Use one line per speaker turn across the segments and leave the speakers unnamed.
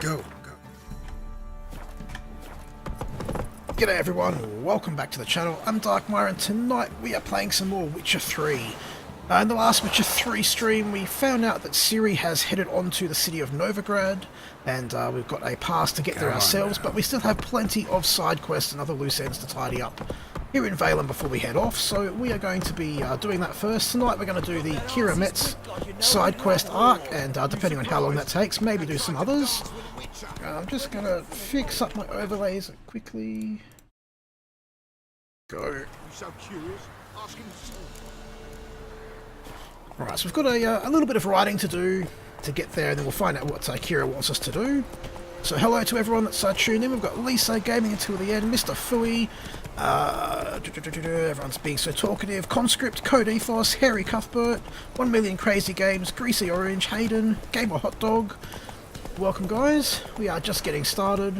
Go.
G'day everyone, welcome back to the channel. I'm Darkmyre and tonight we are playing some more Witcher 3. In the last Witcher 3 stream we found out that Ciri has headed on to the city of Novigrad and we've got a pass to get there ourselves, but we still have plenty of side quests and other loose ends to tidy up here in Velen before we head off, so we are going to be doing that first. Tonight we're going to do the Keira Metz side quest arc, and depending on how long that takes, maybe do some others. I'm just going to fix up my overlays quickly. Go. Alright, so we've got a little bit of writing to do to get there, and then we'll find out what Keira wants us to do. So hello to everyone that's tuned in. We've got Lisa gaming until the end, Mr. Fooey, everyone's being so talkative, Conscript, Code Ethos, Harry Cuthbert, 1 Million Crazy Games, Greasy Orange, Hayden, Gamer Hot Dog. Welcome guys, we are just getting started.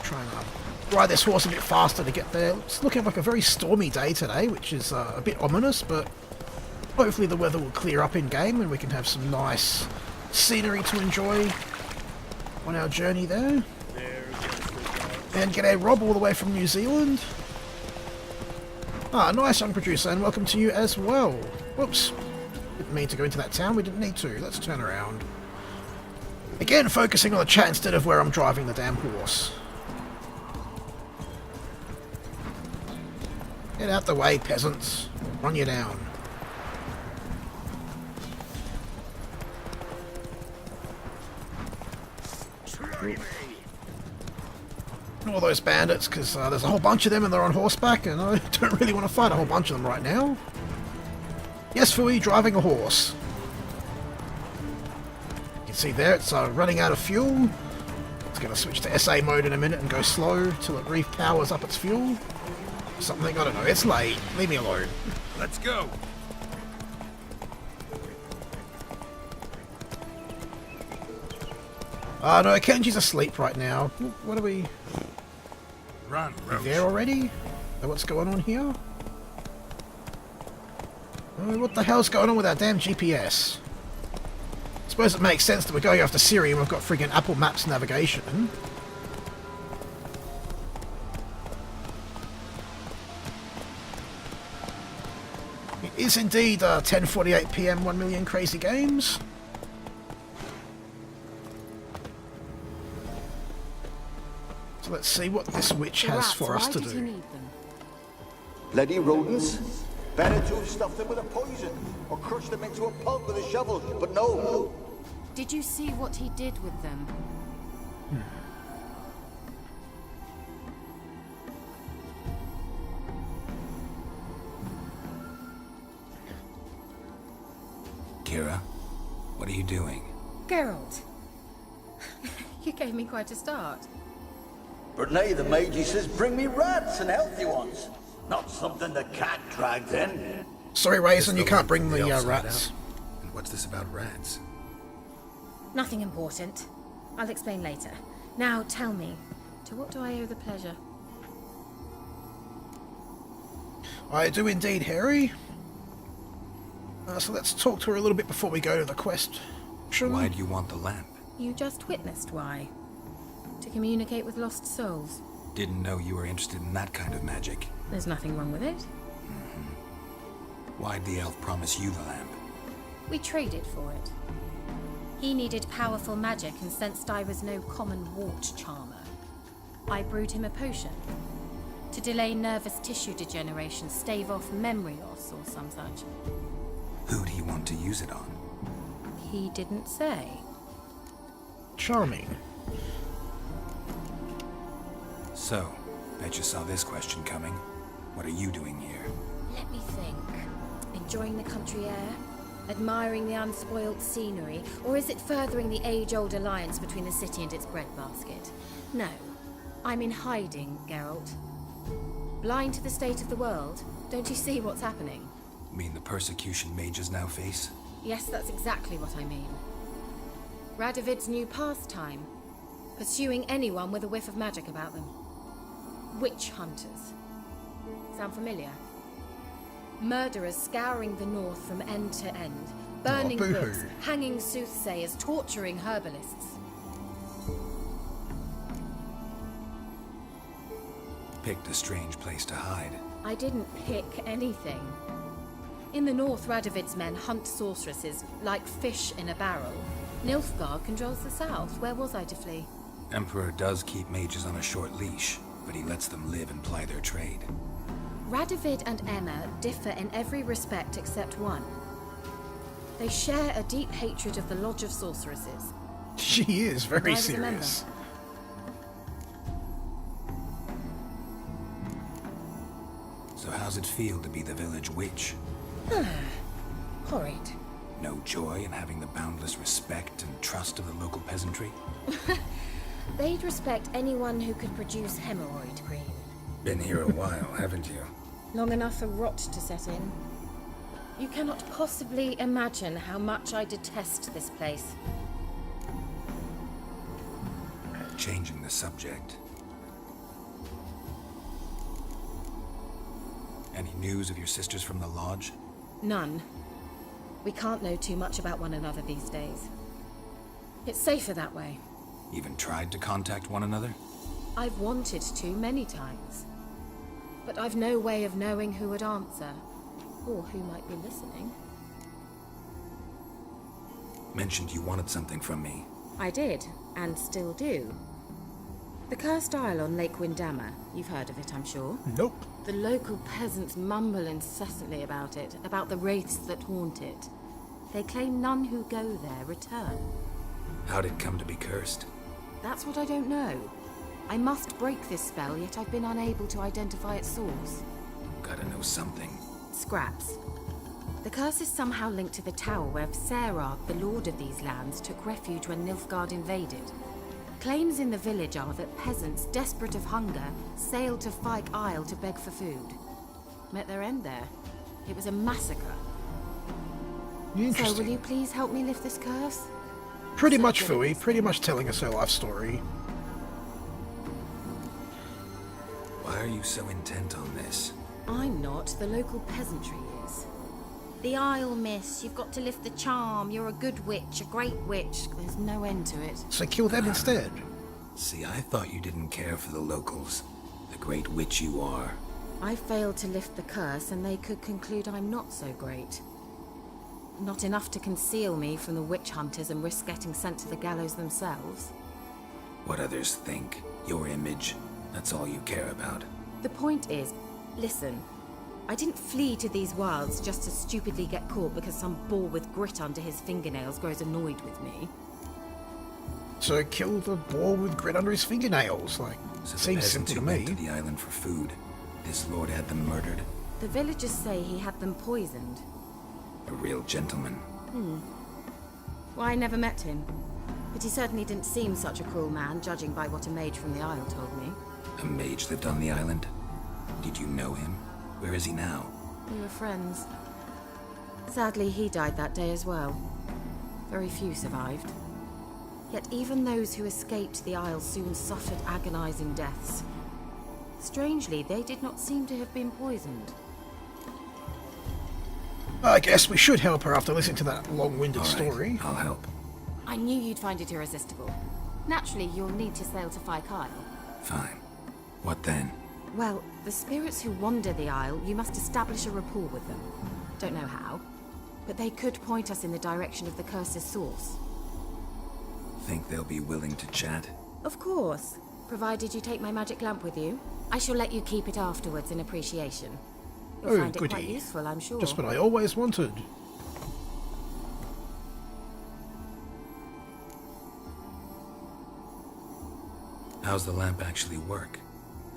Trying to ride this horse a bit faster to get there. It's looking like a very stormy day today, which is a bit ominous, but hopefully the weather will clear up in game and we can have some nice scenery to enjoy on our journey there. And g'day Rob, all the way from New Zealand. Nice young producer, and welcome to you as well. Whoops, didn't mean to go into that town, we didn't need to. Let's turn around. Again, focusing on the chat instead of where I'm driving the damn horse. Get out the way, peasants. Run you down. All those bandits, because there's a whole bunch of them and they're on horseback, and I don't really want to fight a whole bunch of them right now. Yes, Fui, driving a horse. You can see there, it's running out of fuel. It's going to switch to SA mode in a minute and go slow till it repowers up its fuel. Something, I don't know, it's late. Leave me alone.
Let's go.
No, Kenji's asleep right now. What are we...
Run, Roach.
There already? What's going on here? What the hell's going on with our damn GPS? I suppose it makes sense that we're going after Ciri and we've got friggin' Apple Maps navigation. It is indeed 10:48 PM, 1 Million Crazy Games. So let's see what this witch has for us to do.
Bloody rodents. Better to have stuffed them with a poison or crushed them into a pulp with a shovel, but no.
Did you see what he did with them?
Keira, what are you doing?
Geralt. You gave me quite a start.
But nay, the mage, he says, bring me rats and healthy ones. Not something the cat dragged in.
Sorry, Raisin, you can't bring the rats.
And what's this about rats?
Nothing important. I'll explain later. Now tell me, to what do I owe the pleasure?
I do indeed, Harry. So let's talk to her a little bit before we go to the quest. Sure.
Why do you want the lamp?
You just witnessed why. To communicate with lost souls.
Didn't know you were interested in that kind of magic.
There's nothing wrong with it.
Why'd the elf promise you the lamp?
We traded for it. He needed powerful magic and sensed I was no common wart charmer. I brewed him a potion. To delay nervous tissue degeneration, stave off memory loss or some such.
Who'd he want to use it on?
He didn't say.
Charming.
So, bet you saw this question coming. What are you doing here?
Let me think. Enjoying the country air? Admiring the unspoilt scenery? Or is it furthering the age-old alliance between the city and its breadbasket? No. I'm in hiding, Geralt. Blind to the state of the world? Don't you see what's happening?
You mean the persecution mages now face?
Yes, that's exactly what I mean. Radovid's new pastime. Pursuing anyone with a whiff of magic about them. Witch hunters. Sound familiar? Murderers scouring the north from end to end, burning books, hanging soothsayers, torturing herbalists.
picked a strange place to hide.
I didn't pick anything. In the north, Radovid's men hunt sorceresses like fish in a barrel. Nilfgaard controls the south. Where was I to flee?
Emperor does keep mages on a short leash, but he lets them live and ply their trade.
Radovid and Emma differ in every respect except one. They share a deep hatred of the Lodge of Sorceresses.
She is very
I was a member.
serious.
So how's it feel to be the village witch?
Horrid.
No joy in having the boundless respect and trust of the local peasantry?
They'd respect anyone who could produce hemorrhoid cream.
Been here a while, haven't you?
Long enough for rot to set in. You cannot possibly imagine how much I detest this place.
Changing the subject. Any news of your sisters from the lodge?
None. We can't know too much about one another these days. It's safer that way.
Even tried to contact one another?
I've wanted to many times. But I've no way of knowing who would answer, or who might be listening.
Mentioned you wanted something from me.
I did, and still do. The cursed isle on Lake Windammer. You've heard of it, I'm sure.
Nope.
The local peasants mumble incessantly about it, about the wraiths that haunt it. They claim none who go there return.
How'd it come to be cursed?
That's what I don't know. I must break this spell, yet I've been unable to identify its source.
Gotta know something.
Scraps. The curse is somehow linked to the tower where Serag, the lord of these lands, took refuge when Nilfgaard invaded. Claims in the village are that peasants, desperate of hunger, sailed to Fyke Isle to beg for food. Met their end there. It was a massacre. So
Interesting.
will you please help me lift this curse?
Pretty much, Fui. Pretty much telling us her life story.
Why are you so intent on this?
I'm not. The local peasantry is. The Isle, miss. You've got to lift the charm. You're a good witch, a great witch. There's no end to it.
So kill them instead.
See, I thought you didn't care for the locals. The great witch you are.
I failed to lift the curse, and they could conclude I'm not so great. Not enough to conceal me from the witch hunters and risk getting sent to the gallows themselves.
What others think, your image, that's all you care about.
The point is, listen, I didn't flee to these wilds just to stupidly get caught because some boar with grit under his fingernails grows annoyed with me.
So kill the boar with grit under his fingernails. Like,
So the
seems
peasants
simple to
who went to
me.
the island for food, this lord had them murdered.
The villagers say he had them poisoned.
A real gentleman.
Well, I never met him, but he certainly didn't seem such a cruel man, judging by what a mage from the Isle told me.
A mage lived on the island? Did you know him? Where is he now?
We were friends. Sadly, he died that day as well. Very few survived. Yet even those who escaped the Isle soon suffered agonizing deaths. Strangely, they did not seem to have been poisoned.
I guess we should help her after listening to that long-winded
All right,
story.
I'll help.
I knew you'd find it irresistible. Naturally, you'll need to sail to Fyke Isle.
Fine. What then?
Well, the spirits who wander the Isle, you must establish a rapport with them. Don't know how, but they could point us in the direction of the curse's source.
Think they'll be willing to chat?
Of course, provided you take my magic lamp with you. I shall let you keep it afterwards in appreciation. You'll
Oh,
find it quite
goody.
useful, I'm sure.
Just what I always wanted.
How's the lamp actually work?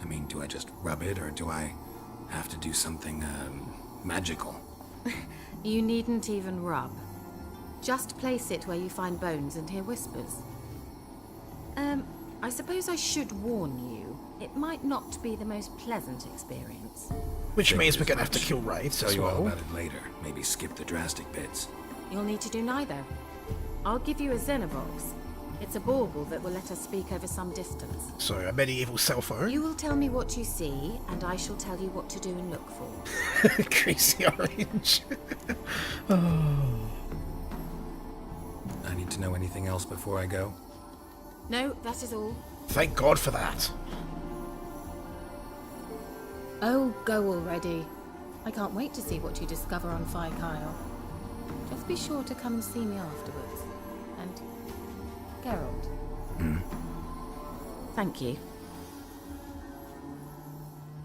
I mean, do I just rub it, or do I have to do something, magical?
You needn't even rub. Just place it where you find bones and hear whispers. I suppose I should warn you. It might not be the most pleasant experience.
Which
Figured
means we're
as
going to have to
much.
kill wraiths
Tell
as
you all
well.
about it later. Maybe skip the drastic bits.
You'll need to do neither. I'll give you a Xenovox. It's a bauble that will let us speak over some distance.
So, a medieval cell phone.
You will tell me what you see, and I shall tell you what to do and look for.
Greasy orange.
I need to know anything else before I go?
No, that is all.
Thank God for that.
Oh, go already. I can't wait to see what you discover on Phi Kyle. Just be sure to come and see me afterwards. And Geralt. Thank you.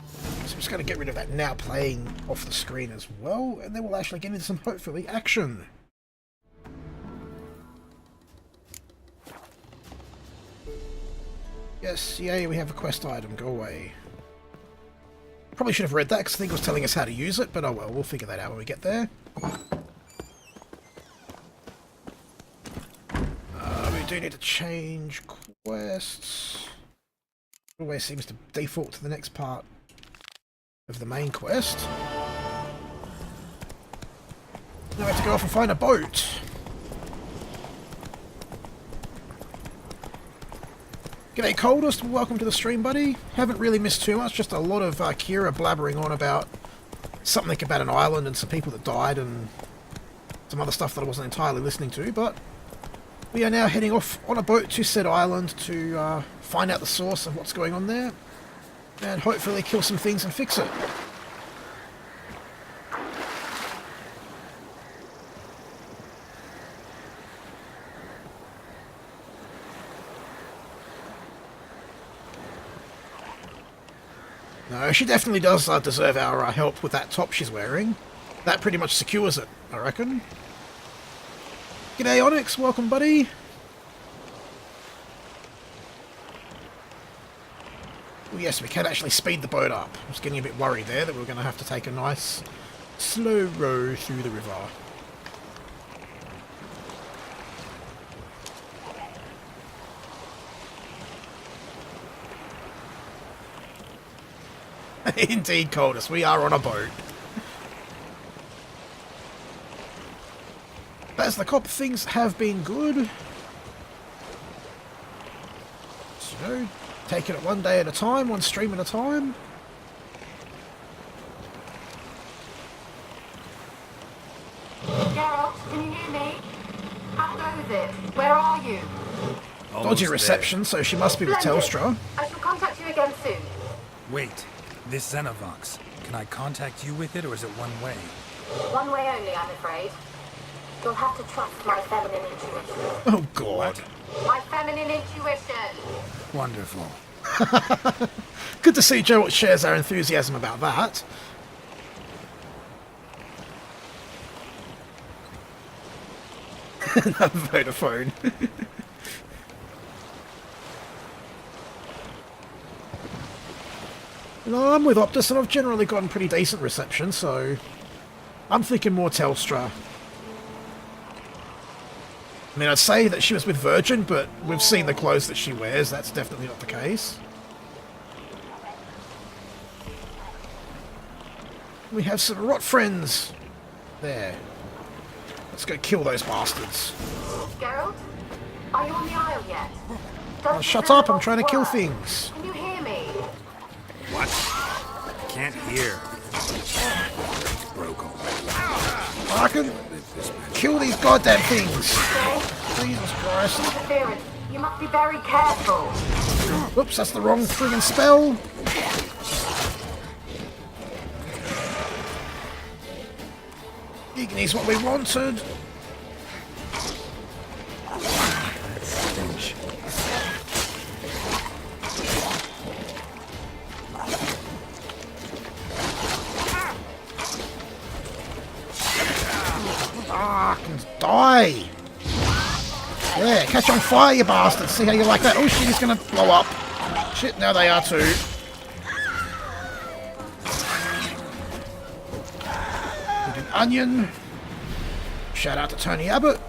So I'm just going to get rid of that now playing off the screen as well, and then we'll actually get into some, hopefully, action. Yes, yay, we have a quest item. Go away. Probably should have read that, because I think it was telling us how to use it, but oh well, we'll figure that out when we get there. We do need to change quests. Always seems to default to the next part of the main quest. Now we have to go off and find a boat. G'day Coldest, welcome to the stream, buddy. Haven't really missed too much, just a lot of Keira blabbering on about something about an island and some people that died and some other stuff that I wasn't entirely listening to, but we are now heading off on a boat to said island to find out the source of what's going on there and hopefully kill some things and fix it. No, she definitely does deserve our help with that top she's wearing. That pretty much secures it, I reckon. G'day Onyx, welcome buddy. Oh yes, we can actually speed the boat up. I was getting a bit worried there that we were going to have to take a nice slow row through the river. Indeed, Coldest, we are on a boat. As the cop, things have been good. So, taking it one day at a time, one stream at a time.
Geralt, can you hear me? How goes it? Where are you?
Dodgy reception, so she must be with Telstra.
I shall contact you again soon.
Wait, this Xenovox. Can I contact you with it, or is it one way?
One way only, I'm afraid. You'll have to trust my feminine intuition.
Oh god.
My feminine intuition!
Wonderful.
Good to see Joe shares our enthusiasm about that. Another Vodafone. No, I'm with Optus and I've generally gotten pretty decent reception, so I'm thinking more Telstra. I mean, I'd say that she was with Virgin, but we've seen the clothes that she wears. That's definitely not the case. We have some rot friends. There. Let's go kill those bastards.
Geralt? Are you on the Isle yet?
Oh, shut up, I'm trying to kill things.
Can you hear me?
What? Can't hear. Broke already.
I can kill these goddamn things. Jesus Christ.
Interference. You must be very careful.
Whoops, that's the wrong friggin' spell. Igni's what we wanted.
Stench.
Ah, I can die. Yeah, catch on fire, you bastards. See how you like that? Oh shit, he's gonna blow up. Shit, now they are too. An onion. Shout out to Tony Abbott.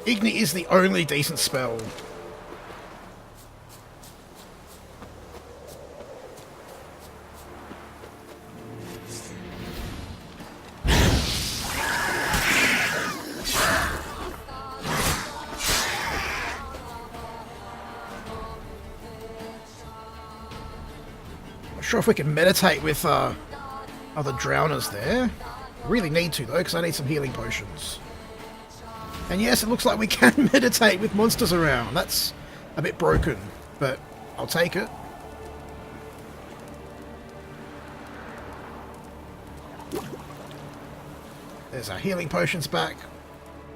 Igni is the only decent spell. Sure if we can meditate with other drowners there. Really need to though, because I need some healing potions. And yes, it looks like we can meditate with monsters around. That's a bit broken, but I'll take it. There's our healing potions back.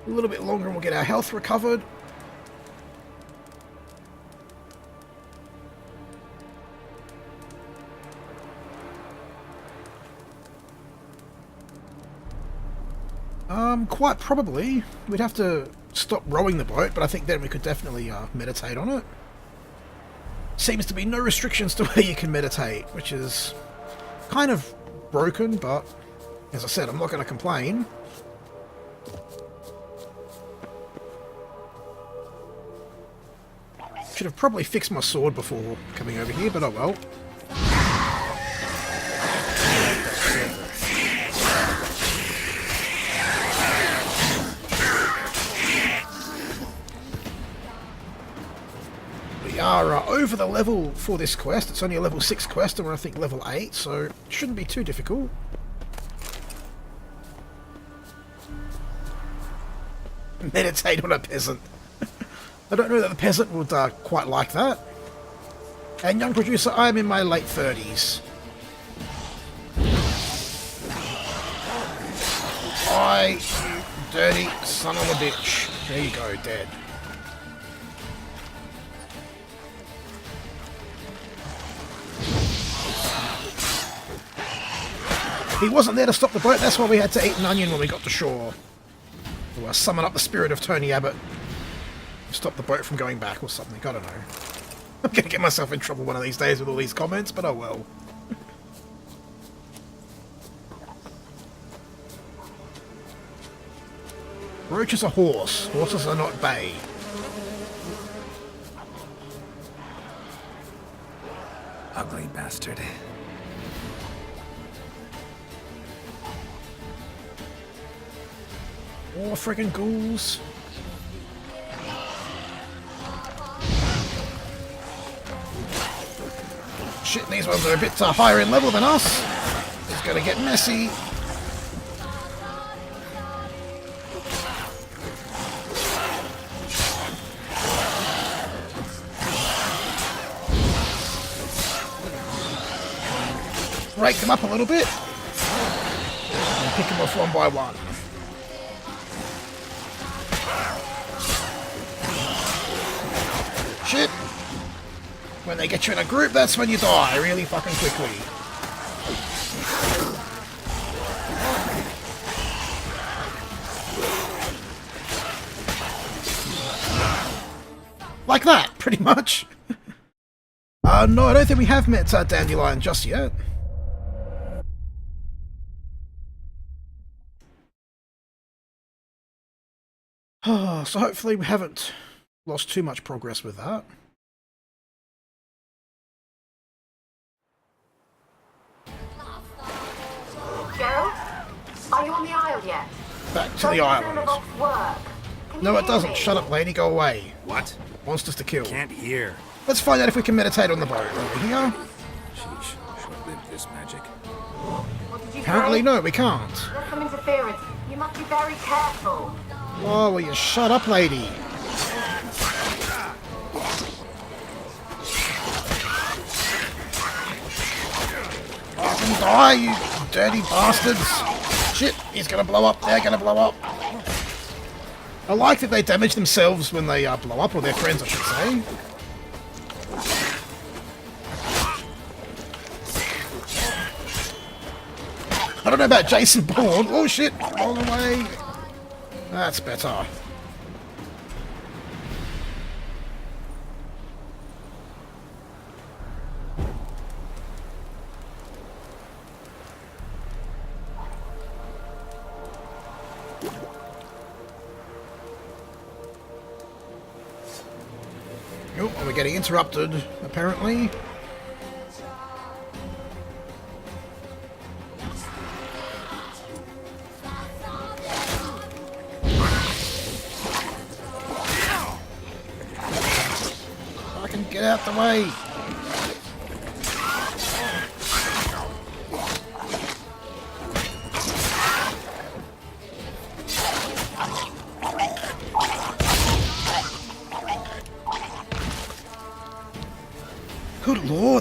A little bit longer and we'll get our health recovered. Quite probably. We'd have to stop rowing the boat, but I think then we could definitely meditate on it. Seems to be no restrictions to where you can meditate, which is kind of broken, but as I said, I'm not going to complain. Should have probably fixed my sword before coming over here, but oh well. We are over the level for this quest. It's only a level 6 quest and we're I think level 8, so it shouldn't be too difficult. Meditate on a peasant. I don't know that the peasant would quite like that. And young producer, I'm in my late 30s. I, you dirty son of a bitch. There you go, dead. He wasn't there to stop the boat, that's why we had to eat an onion when we got to shore. Or summon up the spirit of Tony Abbott. Stop the boat from going back or something, I don't know. I'm gonna get myself in trouble one of these days with all these comments, but oh well. Roach is a horse. Horses are not bay.
Ugly bastard.
More friggin' ghouls. Shit, these ones are a bit higher in level than us. It's gonna get messy. Break them up a little bit. And pick them off one by one. Shit. When they get you in a group, that's when you die really fucking quickly. Like that, pretty much. No, I don't think we have met Dandelion just yet. So hopefully we haven't lost too much progress with that.
Gerald, are you on the Isle yet?
Back to the island. No, it doesn't. Shut up, lady. Go away.
What?
Monsters to kill.
Can't hear.
Let's find out if we can meditate on the boat. Over here.
Sheesh. Short-lived this magic.
What did you
Apparently,
say?
no, we can't.
There's some interference. You must be very careful.
Oh, will you shut up, lady? Fucking die, you dirty bastards! Shit, he's gonna blow up. They're gonna blow up. I like that they damage themselves when they blow up, or their friends, I should say. I don't know about Jason Bourne. Oh shit, roll away. That's better. Oh, we're getting interrupted, apparently. Get out the way!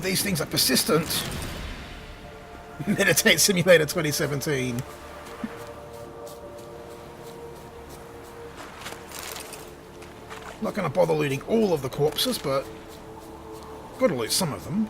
God, these things are persistent. Meditate Simulator 2017. Not going to bother looting all of the corpses, but got to loot some of them.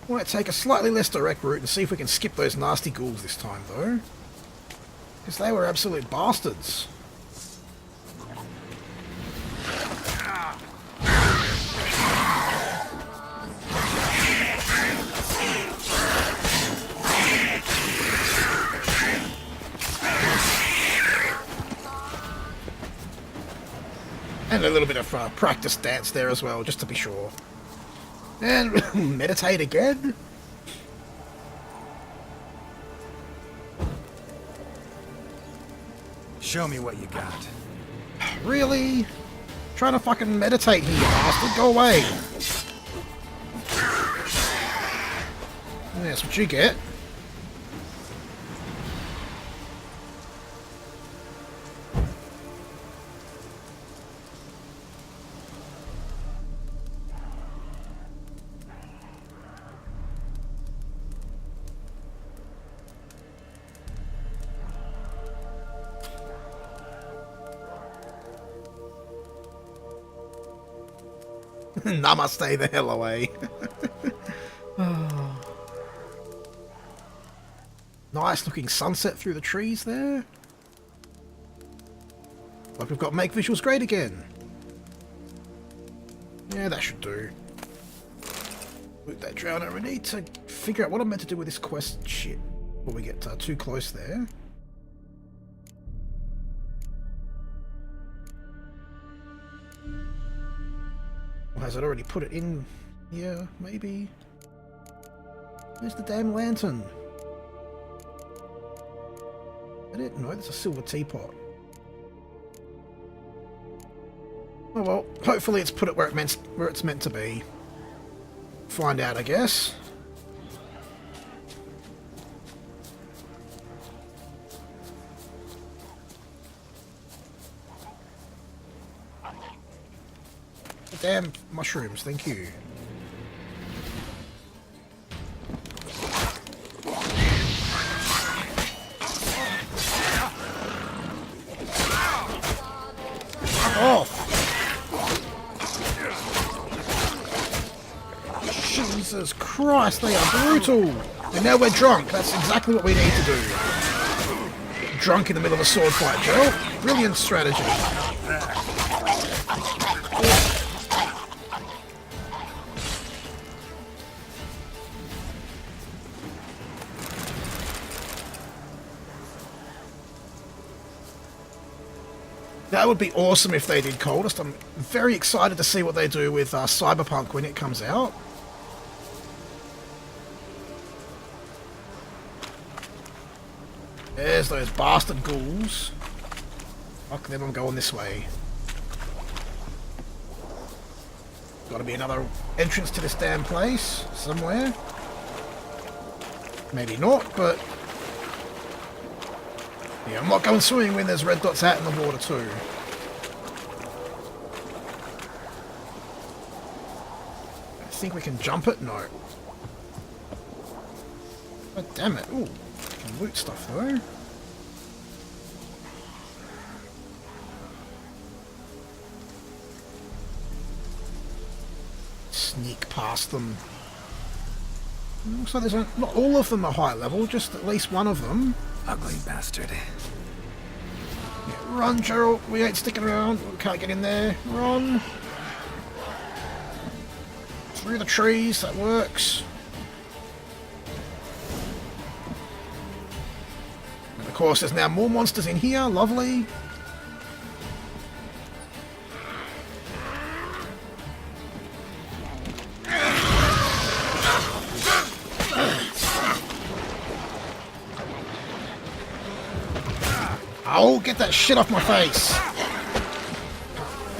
Might take a slightly less direct route and see if we can skip those nasty ghouls this time, though. Because they were absolute bastards. And a little bit of practice dance there as well, just to be sure. And meditate again?
Show me what you got.
Really? Trying to fucking meditate here, you bastard. Go away. That's what you get. Namaste the hell away. Oh. Nice looking sunset through the trees there. Like we've got make visuals great again. Yeah, that should do. Loot that drowner. We need to figure out what I'm meant to do with this quest shit before we get too close there. Has it already put it in? Yeah, maybe. Where's the damn lantern? Is that it? No, that's a silver teapot. Oh well, hopefully it's put it where it's meant to be. Find out, I guess. Damn mushrooms, thank you. Oh! Jesus Christ, they are brutal! And now we're drunk, that's exactly what we need to do. Drunk in the middle of a sword fight, Joe. Brilliant strategy. That would be awesome if they did Coldest. I'm very excited to see what they do with Cyberpunk when it comes out. There's those bastard ghouls. Fuck them, I'm going this way. Gotta be another entrance to this damn place somewhere. Maybe not, but... yeah, I'm not going swimming when there's red dots out in the water too. I think we can jump it? No. Oh, damn it. Ooh, we can loot stuff though. Sneak past them. Looks like there's not all of them are high level, just at least one of them.
Ugly bastard.
Yeah, run, Gerald. We ain't sticking around. We can't get in there. Run. Through the trees. That works. And of course, there's now more monsters in here. Lovely. Oh, get that shit off my face!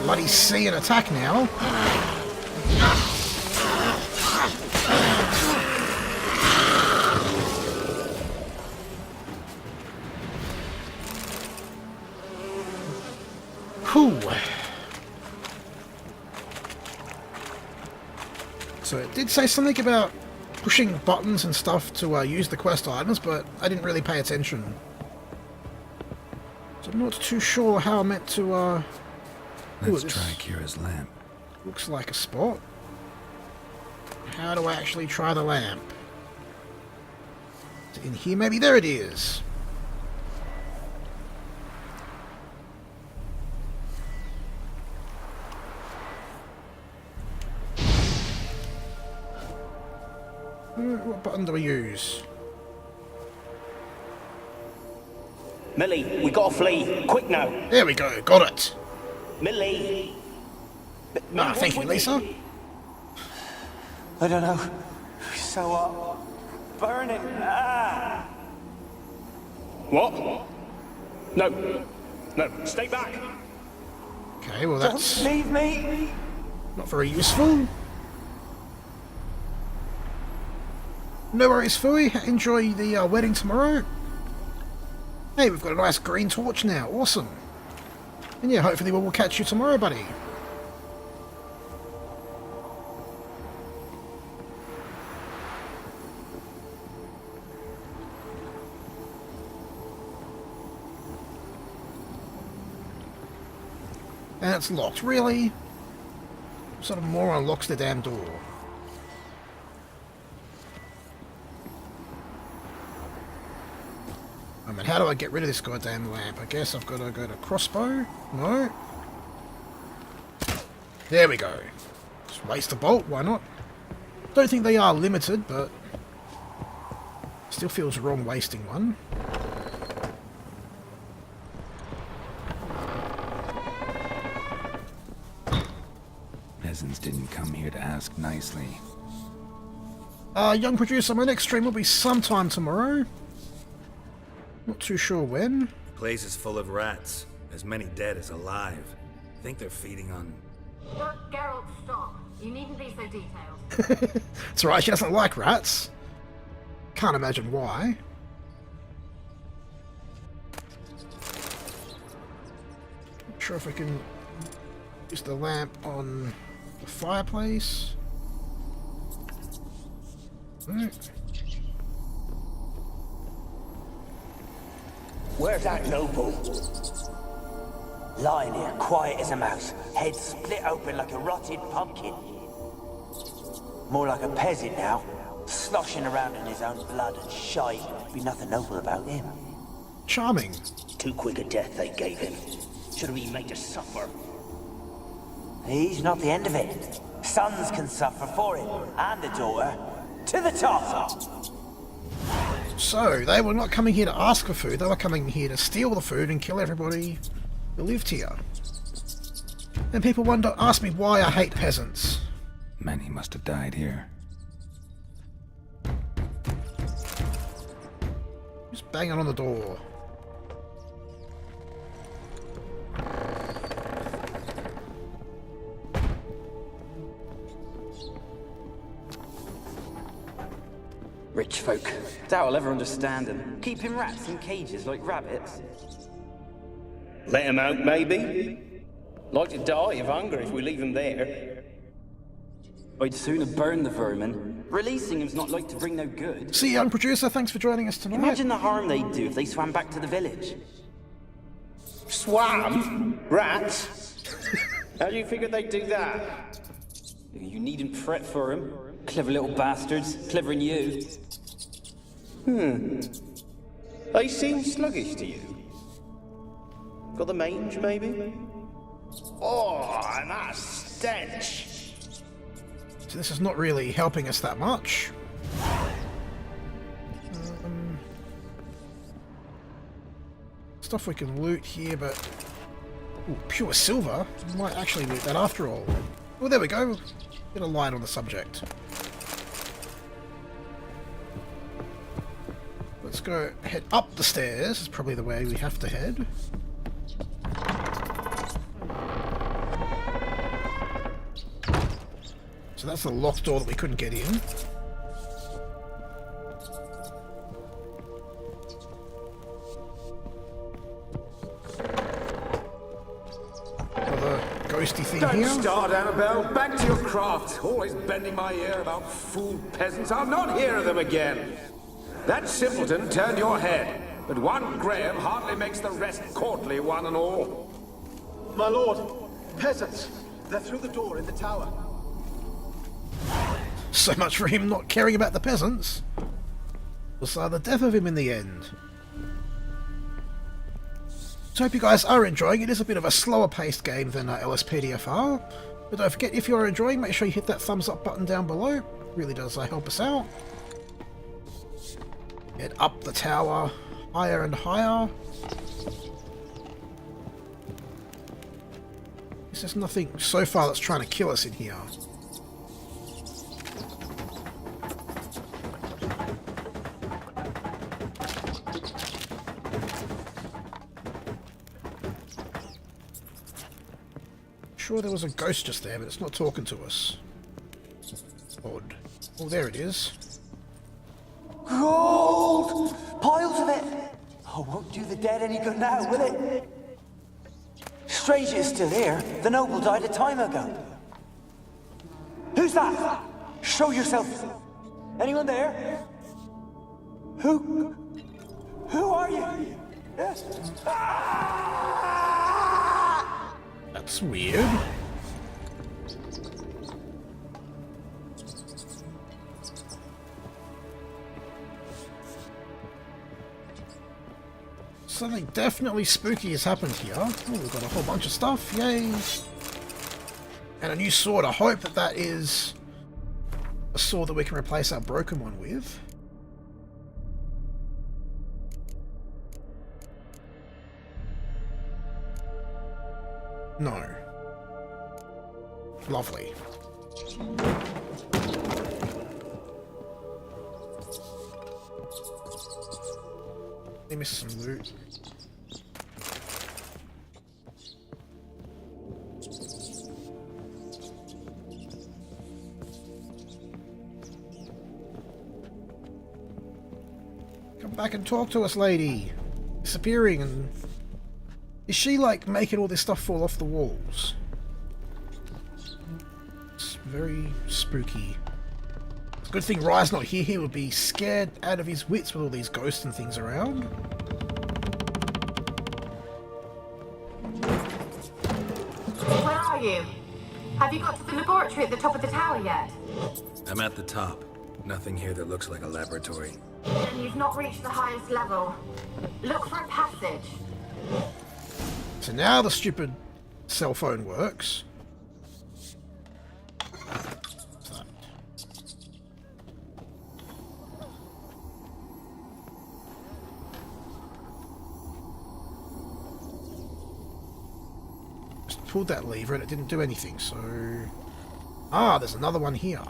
Bloody see and attack now. Whew. So it did say something about pushing buttons and stuff to use the quest items, but I didn't really pay attention. So I'm not too sure how I'm meant to...
Let's try Kira's lamp.
Looks like a spot. How do I actually try the lamp? Is it in here maybe? There it is. What button do we use?
Millie, we gotta flee. Quick now.
There we go. Got it.
Millie.
Ah, thank you, Lisa.
I don't know. So, burning. Ah. What? No. No, stay back.
Okay, well that's
Don't leave me.
not very useful. No worries, Fui. Enjoy the wedding tomorrow. Hey, we've got a nice green torch now. Awesome. And yeah, hopefully we'll catch you tomorrow, buddy. And it's locked. Really? What sort of moron locks the damn door? I mean, how do I get rid of this goddamn lamp? I guess I've got to go to crossbow? No? There we go. Just waste a bolt, why not? Don't think they are limited, but... still feels wrong wasting one.
Peasants didn't come here to ask nicely.
Young producer, my next stream will be sometime tomorrow. Not too sure when.
The place is full of rats. As many dead as alive. I think they're feeding on...
Geralt, stop. You needn't be so detailed.
It's alright, she doesn't like rats. Can't imagine why. Not sure if I can use the lamp on the fireplace. Right.
Where's that noble? Lying here, quiet as a mouse, head split open like a rotted pumpkin. More like a peasant now, sloshing around in his own blood and shite. Be nothing noble about him.
Charming.
Too quick a death they gave him. Should have been made to suffer. He's not the end of it. Sons can suffer for him, and the daughter. To the top!
So, they were not coming here to ask for food, they were coming here to steal the food and kill everybody who lived here. And people ask me why I hate peasants.
Many must have died here.
Just banging on the door.
Rich folk. Doubt I'll ever understand them. Keeping rats in cages like rabbits.
Let him out, maybe? Like to die of hunger if we leave him there.
I'd sooner burn the vermin. Releasing him's not like to bring no good.
See, young producer, thanks for joining us tonight.
Imagine the harm they'd do if they swam back to the village.
Swam? Rats? How do you figure they'd do that?
You needn't fret for him. Clever little bastards. Clever than you.
They seem sluggish to you. Got the mange, maybe? Oh, and that stench!
So this is not really helping us that much. Stuff we can loot here, but... Ooh, pure silver? Might actually loot that after all. Well, there we go. Get a light on the subject. Let's go head up the stairs. Is probably the way we have to head. So that's the locked door that we couldn't get in. ghosty thing
Don't
here.
start, Annabelle. Back to your craft. Always bending my ear about fool peasants. I'll not hear of them again. That simpleton turned your head, but one Graham hardly makes the rest courtly, one and all.
My lord, peasants. They're through the door in the tower.
So much for him not caring about the peasants. Was the death of him in the end. So hope you guys are enjoying. It is a bit of a slower paced game than LSPDFR. But don't forget, if you are enjoying, make sure you hit that thumbs up button down below. It really does help us out. Get up the tower, higher and higher. There's nothing so far that's trying to kill us in here. Sure there was a ghost just there, but it's not talking to us. Odd. Oh, there it is.
Gold! Piles of it! Oh, won't do the dead any good now, will it? Strange it's still here. The noble died a time ago. Who's that? Show yourself. Anyone there? Who are you? Yes. Ah!
That's weird. Something definitely spooky has happened here. Oh, we've got a whole bunch of stuff. Yay! And a new sword. I hope that that is a sword that we can replace our broken one with. No. Lovely. They missed some loot. Come back and talk to us, lady. Disappearing and... Is she, like, making all this stuff fall off the walls? It's very spooky. It's a good thing Rye's not here. He would be scared out of his wits with all these ghosts and things around.
Where are you? Have you got to the laboratory at the top of the tower yet?
I'm at the top. Nothing here that looks like a laboratory.
Then you've not reached the highest level. Look for a passage.
So now the stupid cell phone works. Just pulled that lever and it didn't do anything, so... Ah, there's another one here.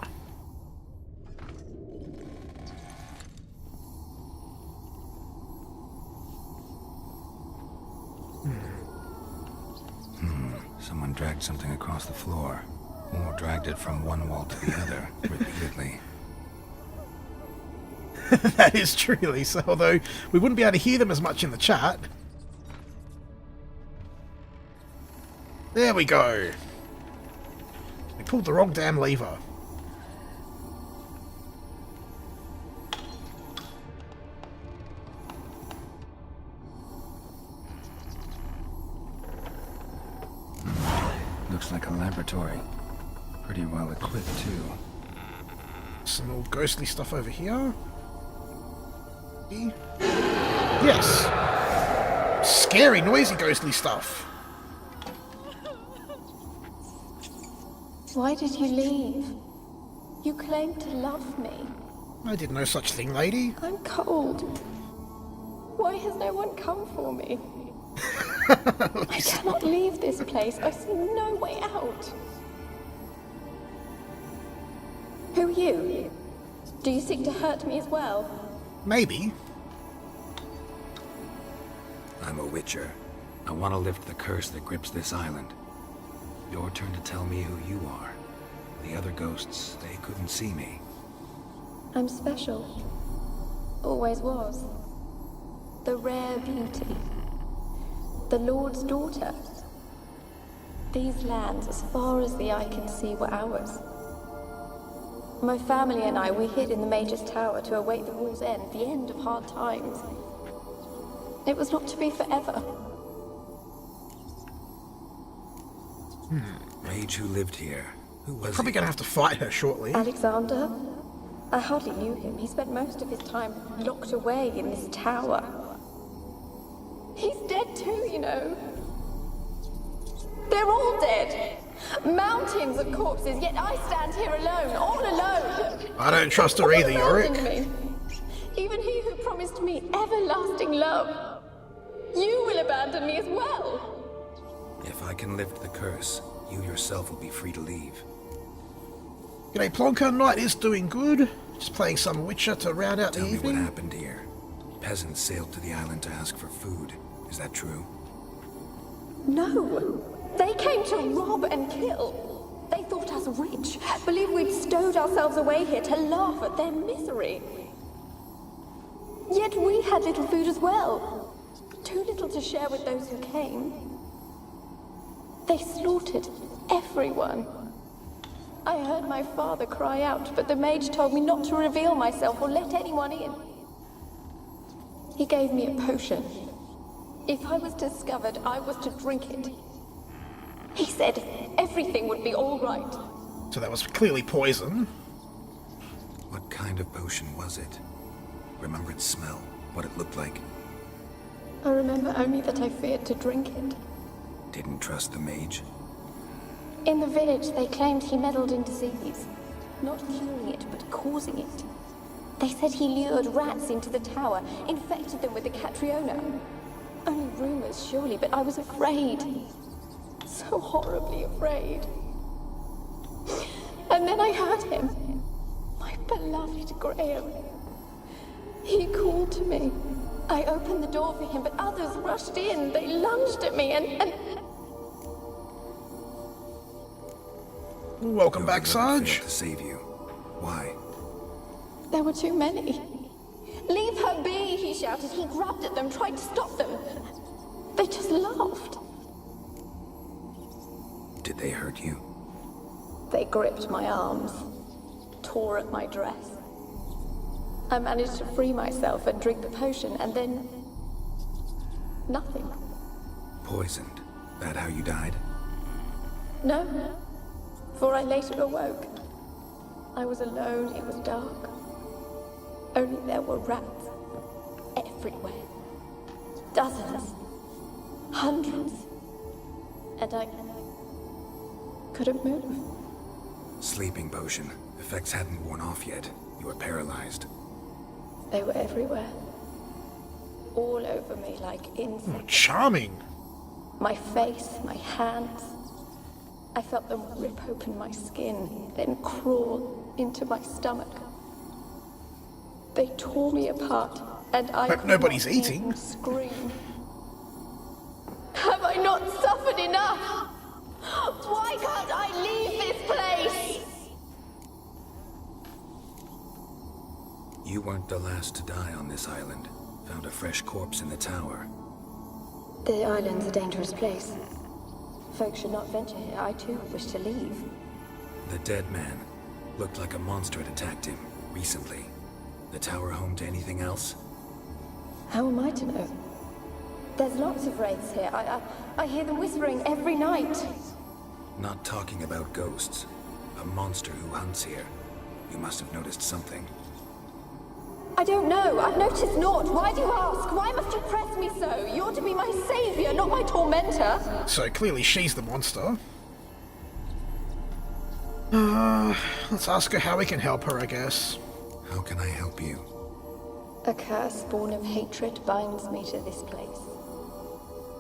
Someone dragged something across the floor. Or dragged it from one wall to the other, repeatedly.
That is true, Lisa, although we wouldn't be able to hear them as much in the chat. There we go. We pulled the wrong damn lever.
Looks like a laboratory. Pretty well equipped, too.
Some more ghostly stuff over here. Yes! Scary, noisy, ghostly stuff.
Why did you leave? You claimed to love me.
I did no such thing, lady.
I'm cold. Why has no one come for me? I cannot leave this place. I see no way out. Who are you? Do you seek to hurt me as well?
Maybe.
I'm a witcher. I want to lift the curse that grips this island. Your turn to tell me who you are. The other ghosts, they couldn't see me.
I'm special. Always was. The rare beauty. The Lord's daughter. These lands, as far as the eye can see, were ours. My family and I, we hid in the Mage's Tower to await the war's end, the end of hard times. It was not to be forever.
Mage who lived here. Who was
Probably
he?
gonna have to fight her shortly.
Alexander? I hardly knew him. He spent most of his time locked away in this tower. He's dead too, you know. They're all dead. Mountains of corpses, yet I stand here alone, all alone.
I don't trust her either, Yorick.
Me. Even he who promised me everlasting love. You will abandon me as well.
If I can lift the curse, you yourself will be free to leave.
G'day, Plonker. Night is doing good. Just playing some Witcher to round out the
Tell me
evening.
what happened here. Peasants sailed to the island to ask for food. Is that true?
No. They came to rob and kill. They thought us rich, believed we'd stowed ourselves away here to laugh at their misery. Yet we had little food as well. Too little to share with those who came. They slaughtered everyone. I heard my father cry out, but the mage told me not to reveal myself or let anyone in. He gave me a potion. If I was discovered, I was to drink it. He said everything would be all right.
So that was clearly poison.
What kind of potion was it? Remember its smell? What it looked like?
I remember only that I feared to drink it.
Didn't trust the mage?
In the village, they claimed he meddled in disease. Not curing it, but causing it. They said he lured rats into the tower, infected them with the Catriona. Only rumors, surely, but I was afraid. So horribly afraid. And then I heard him. My beloved Graham. He called to me. I opened the door for him, but others rushed in. They lunged at me and...
Welcome back, Sarge.
To save you. Why?
There were too many. Leave her be, he shouted. He grabbed at them, tried to stop them. They just laughed.
Did they hurt you?
They gripped my arms, tore at my dress. I managed to free myself and drink the potion, and then... nothing.
Poisoned. That how you died?
No, for I later awoke. I was alone, it was dark. Only there were rats everywhere. Dozens. Hundreds. And I couldn't move.
Sleeping potion. Effects hadn't worn off yet. You were paralyzed.
They were everywhere. All over me like insects.
Oh, charming.
My face, my hands. I felt them rip open my skin, then crawl into my stomach. They tore me apart, and I
Hope
could
nobody's
not
eating.
even scream. Have I not suffered enough? Why can't I leave this place?
You weren't the last to die on this island. Found a fresh corpse in the tower.
The island's a dangerous place. Folks should not venture here. I too wish to leave.
The dead man. Looked like a monster had attacked him, recently. The tower home to anything else?
How am I to know? There's lots of wraiths here. I hear them whispering every night.
Not talking about ghosts. A monster who hunts here. You must have noticed something.
I don't know. I've noticed naught. Why do you ask? Why must you press me so? You're to be my savior, not my tormentor.
So clearly she's the monster. Let's ask her how we can help her, I guess.
How can I help you?
A curse born of hatred binds me to this place.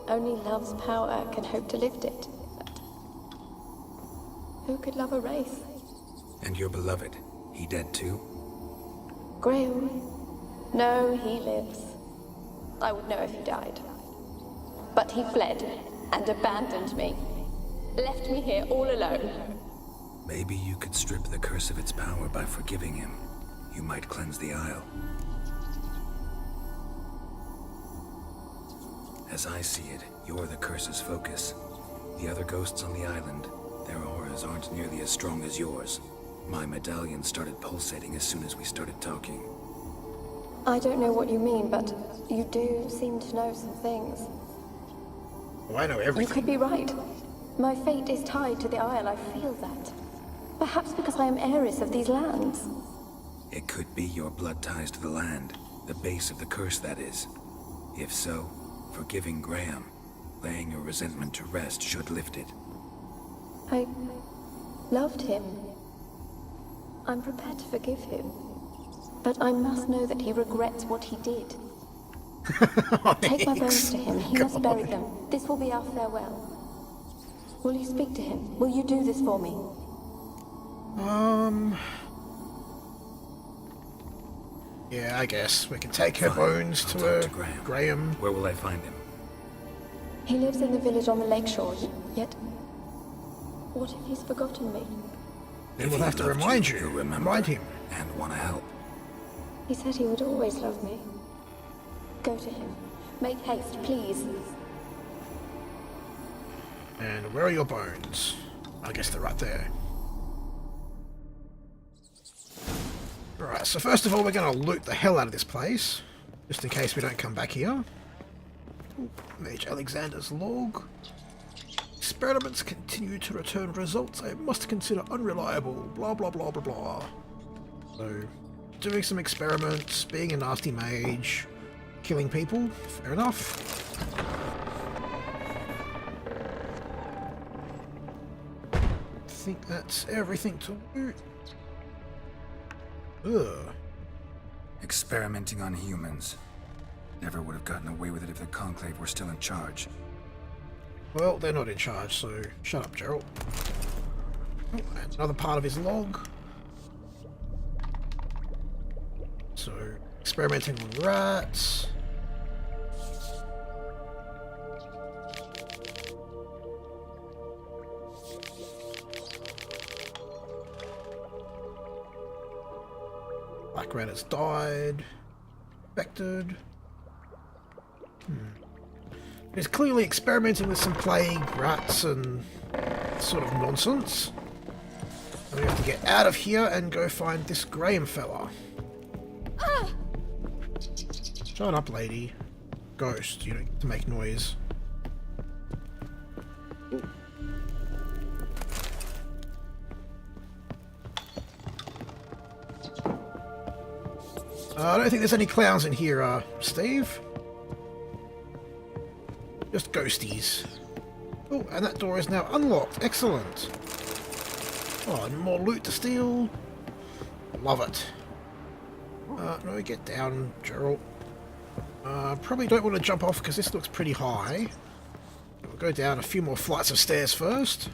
Only love's power can hope to lift it. But who could love a wraith?
And your beloved, he dead too?
Graham? No, he lives. I would know if he died. But he fled and abandoned me. Left me here all alone.
Maybe you could strip the curse of its power by forgiving him. You might cleanse the Isle. As I see it, you're the curse's focus. the other ghosts on the island, their auras aren't nearly as strong as yours. My medallion started pulsating as soon as we started talking.
I don't know what you mean, but you do seem to know some things.
Oh, I know everything.
You could be right. My fate is tied to the Isle, I feel that. Perhaps because I am heiress of these lands.
It could be your blood ties to the land, the base of the curse, that is. If so, forgiving Graham, laying your resentment to rest should lift it.
I loved him. I'm prepared to forgive him. But I must know that he regrets what he did. Take my bones to him. He must bury them. This will be our farewell. Will you speak to him? Will you do this for me?
Yeah, I guess. We can take her bones to Graham.
Where will I find him?
He lives in the village on the lakeshore, yet... What if he's forgotten me?
Then we'll have to remind you. Remind him.
And want to help.
He said he would always love me. Go to him. Make haste, please.
And where are your bones? I guess they're right there. Right, so first of all, we're going to loot the hell out of this place, just in case we don't come back here. Ooh, Mage Alexander's log. Experiments continue to return results I must consider unreliable, blah blah blah blah blah. So, doing some experiments, being a nasty mage, killing people, fair enough. I think that's everything to loot. Ugh.
Experimenting on humans. Never would have gotten away with it if the Conclave were still in charge.
Well, they're not in charge, so shut up, Gerald. Oh, that's another part of his log. So, experimenting on rats. Black rat has died. Infected. It's clearly experimenting with some plague, rats, and sort of nonsense. And we have to get out of here and go find this Graham fella. Shut up, lady. Ghost, you don't get to make noise. I don't think there's any clowns in here, Steve. Just ghosties. Oh, and that door is now unlocked. Excellent. Oh, and more loot to steal. Love it. No, get down, Gerald. Probably don't want to jump off because this looks pretty high. We'll go down a few more flights of stairs first.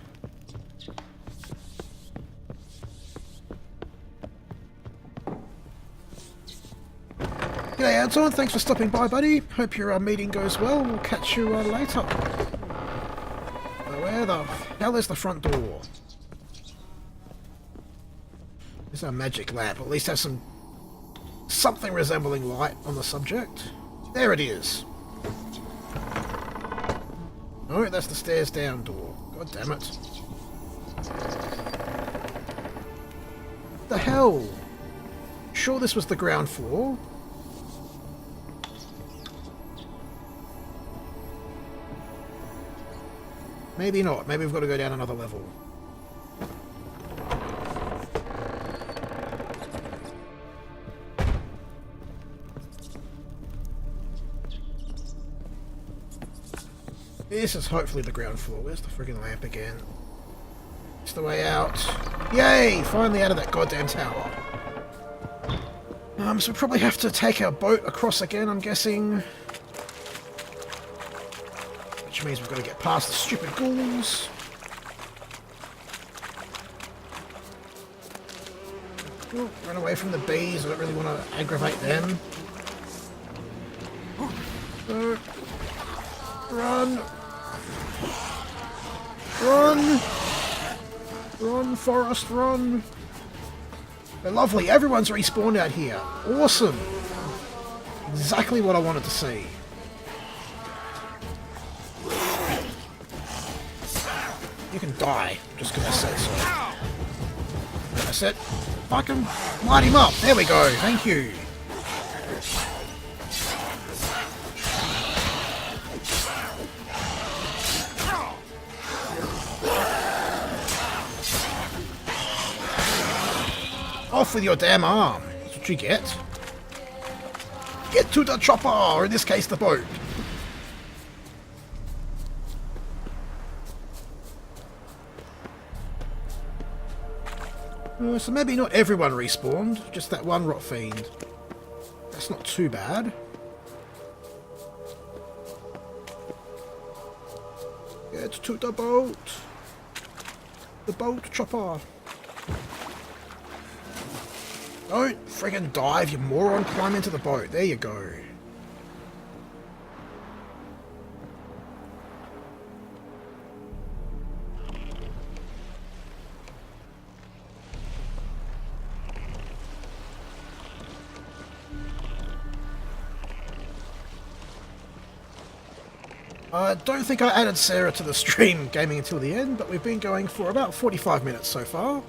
G'day Anton, thanks for stopping by, buddy. Hope your meeting goes well. We'll catch you later. Where the hell is the front door? There's a magic lamp. At least have something resembling light on the subject. There it is. Oh, that's the stairs down door. God damn it. What the hell? Sure this was the ground floor? Maybe not. Maybe we've got to go down another level. This is hopefully the ground floor. Where's the friggin' lamp again? It's the way out. Yay! Finally out of that goddamn tower. So we probably have to take our boat across again, I'm guessing. Which means we've got to get past the stupid ghouls. Ooh, run away from the bees. I don't really want to aggravate them. So, run! Run! Run, Forest, run! They're lovely. Everyone's respawned out here. Awesome! Exactly what I wanted to see. You can die, just because I said so. I said, fucking light him up. There we go. Thank you. Off with your damn arm. That's what you get. Get to the chopper, or in this case, the boat. So maybe not everyone respawned, just that one rot fiend. That's not too bad. Get to the boat. The boat chopper. Don't friggin' dive, you moron. Climb into the boat. There you go. I don't think I added Sarah to the stream gaming until the end, but we've been going for about 45 minutes so far.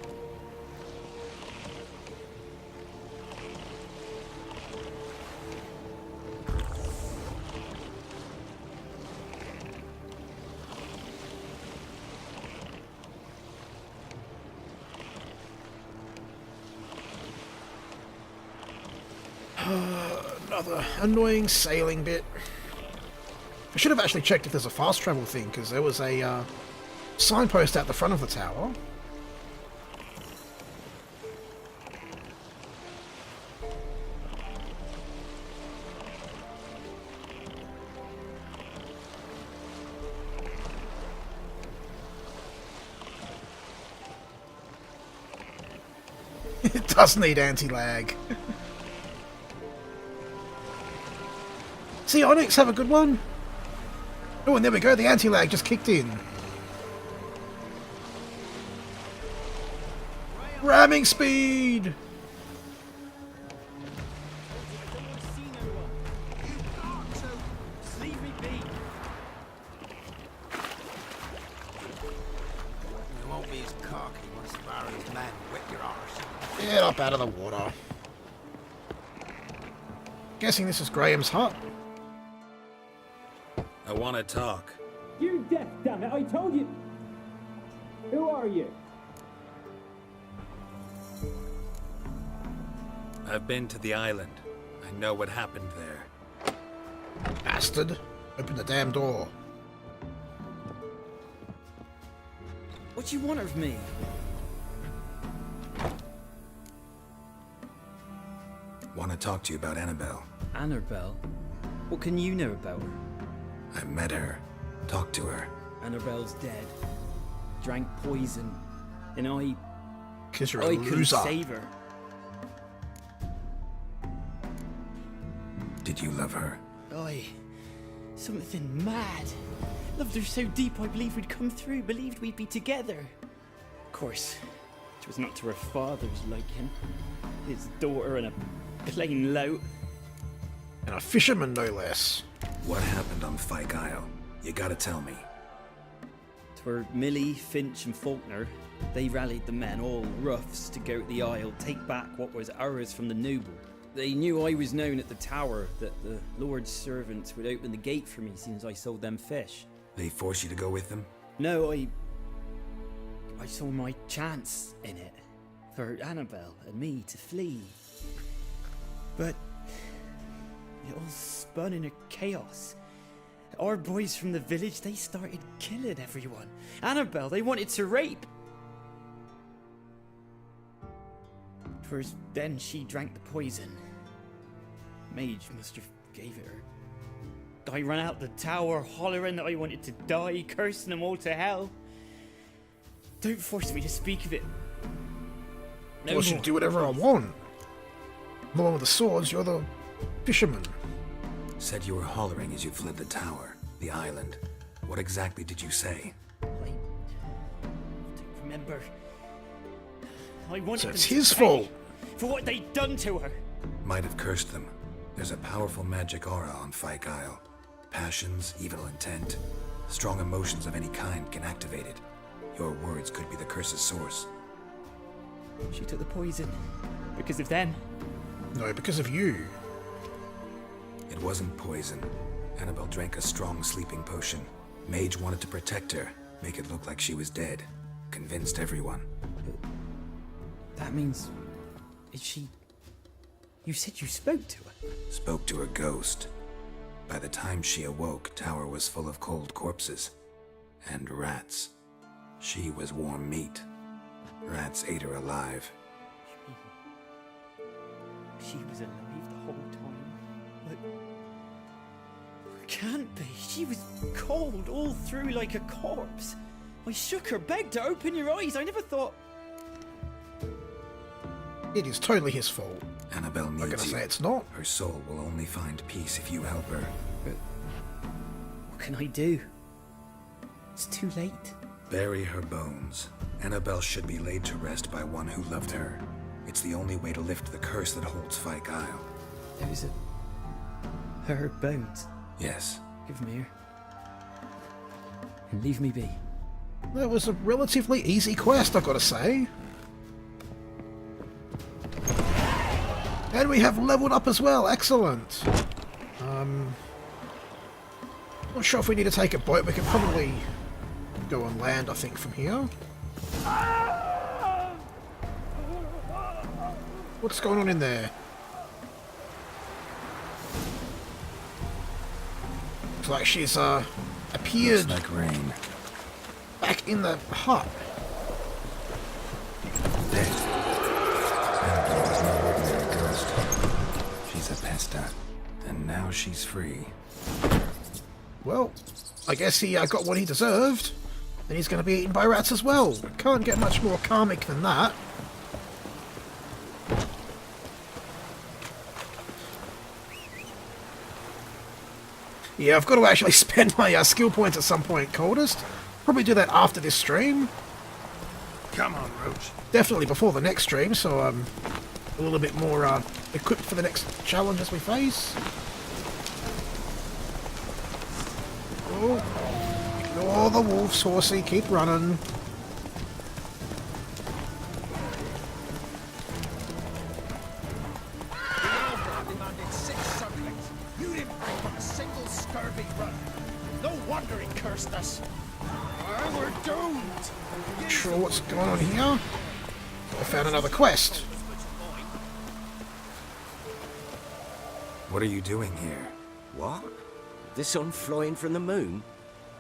Another annoying sailing bit. I should have actually checked if there's a fast travel thing, because there was a signpost at the front of the tower. It does need anti-lag. See, Onyx have a good one. Oh, and there we go, the anti-lag just kicked in. Ramming speed! Get up out of the water. Guessing this is Graham's hut.
I want to talk.
You're deaf, damn it! I told you. Who are you?
I've been to the island. I know what happened there.
Bastard! Open the damn door.
What do you want of me?
Want to talk to you about Annabelle.
Annabelle? What can you know about her?
I met her. Talked to her.
Annabelle's dead. Drank poison. And I
Because you're a
couldn't
loser.
save her.
Did you love her?
Something mad. Loved her so deep I believed we'd come through, believed we'd be together. Of course, it was not to her father's liking. His daughter and a plain lout.
And a fisherman, no less.
What happened on Fyke Isle? You gotta tell me.
Twere Millie, Finch and Faulkner. They rallied the men, all roughs, to go to the Isle, take back what was ours from the noble. They knew I was known at the tower, that the Lord's servants would open the gate for me since I sold them fish.
They force you to go with them?
No, I saw my chance in it. For Annabelle and me to flee. But it all spun in a chaos. Our boys from the village, they started killing everyone. Annabelle, they wanted to rape. 'Twas then she drank the poison. Mage must have gave it her. I ran out the tower hollering that I wanted to die, cursing them all to hell. Don't force me to speak of it.
I want you to do whatever I want. I'm the one with the swords, you're the fisherman.
Said you were hollering as you fled the tower, the island. What exactly did you say?
I don't remember. I wanted
So
them
it's
to
his
pay
fault.
for what they'd done to her.
Might have cursed them. There's a powerful magic aura on Fyke Isle. Passions, evil intent, strong emotions of any kind can activate it. Your words could be the curse's source.
She took the poison. Because of them.
No, because of you.
It wasn't poison. Annabelle drank a strong sleeping potion. Mage wanted to protect her, make it look like she was dead. Convinced everyone.
That means... Is she... You said you spoke to her?
Spoke to a ghost. By the time she awoke, Tower was full of cold corpses. And rats. She was warm meat. Rats ate her alive.
She was alive the whole time? But... Can't be. She was cold all through like a corpse. I shook her, begged her, open your eyes. I never thought...
It is totally his fault.
Annabelle needs you.
I'm gonna say it's not.
Her soul will only find peace if you help her.
But... What can I do? It's too late.
Bury her bones. Annabelle should be laid to rest by one who loved her. It's the only way to lift the curse that holds Fyke Isle.
There's a... Her bones?
Yes.
Give me her. And leave me be.
That was a relatively easy quest, I've got to say. And we have leveled up as well, excellent. Not sure if we need to take a boat, we can probably go on land, I think, from here. What's going on in there? Looks like she's appeared.
Looks like rain.
Back in the hut.
Dead. Annabelle was no ordinary ghost. She's a pesta. And now she's free.
Well, I guess he got what he deserved. And he's going to be eaten by rats as well. Can't get much more karmic than that. Yeah, I've got to actually spend my skill points at some point, Coldest. Probably do that after this stream.
Come on, Roach.
Definitely before the next stream, so I'm a little bit more equipped for the next challenges we face. Oh, ignore the wolves, horsey, keep running.
Demanded 6 subjects. You didn't bring from a single scurvy run. No wonder he cursed us. We're doomed.
Not sure what's going on here. I found another quest.
What are you doing here?
What? The sun flying from the moon?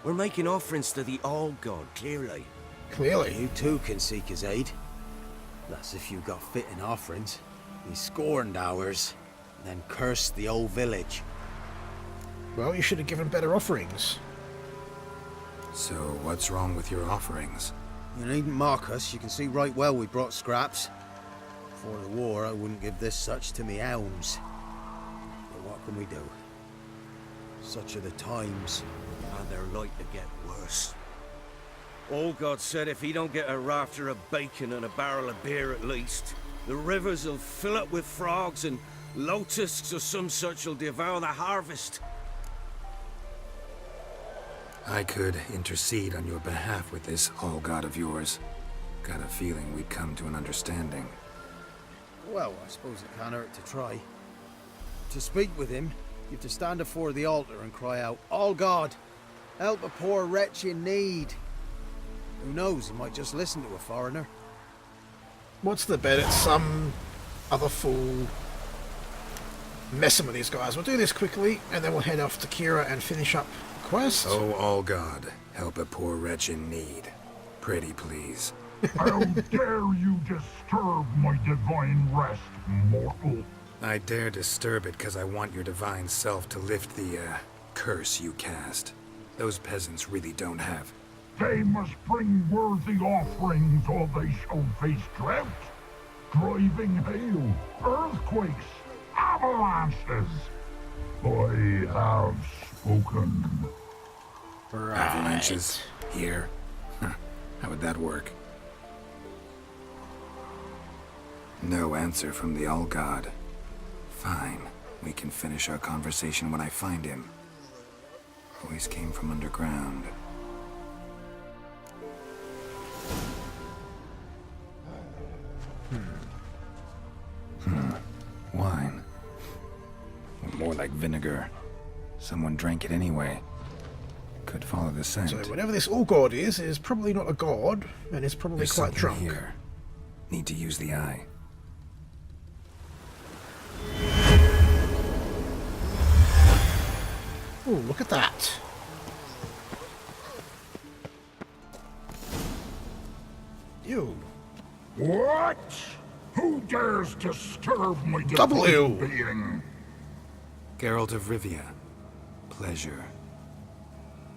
We're making offerings to the All-God, clearly.
Clearly.
You too can seek his aid. That's if you got fitting offerings. He scorned ours, then cursed the old village.
Well, you should have given better offerings.
So, what's wrong with your offerings?
You needn't mock us. You can see right well we brought scraps. Before the war, I wouldn't give this such to me elms. But what can we do? Such are the times.
And they're like to get worse. All-God said if he don't get a rafter of bacon and a barrel of beer at least, the rivers will fill up with frogs and locusts or some such will devour the harvest.
I could intercede on your behalf with this all-god of yours. Got a feeling we'd come to an understanding.
Well, I suppose it can't hurt to try. To speak with him, you have to stand before the altar and cry out, "All God, help a poor wretch in need." Who knows, he might just listen to a foreigner.
What's the bet at some other fool messing with these guys? We'll do this quickly, and then we'll head off to Keira and finish up the quest.
Oh, all God, help a poor wretch in need. Pretty please.
How dare you disturb my divine rest, mortal?
I dare disturb it because I want your divine self to lift the, curse you cast. Those peasants really don't have.
They must bring worthy offerings or they shall face drought, driving hail, earthquakes, avalanches. I have spoken.
Right.
Avalanches? Here? Huh. How would that work? No answer from the All-God. Fine. We can finish our conversation when I find him. Voice came from underground. like vinegar. Someone drank it anyway. Could follow the scent.
So whatever this all god is probably not a god, and is probably
There's
quite
something
drunk.
here. Need to use the eye.
Oh, look at that. Ew.
What? Who dares disturb my
Double
divine
ew.
being?
Geralt of Rivia. Pleasure.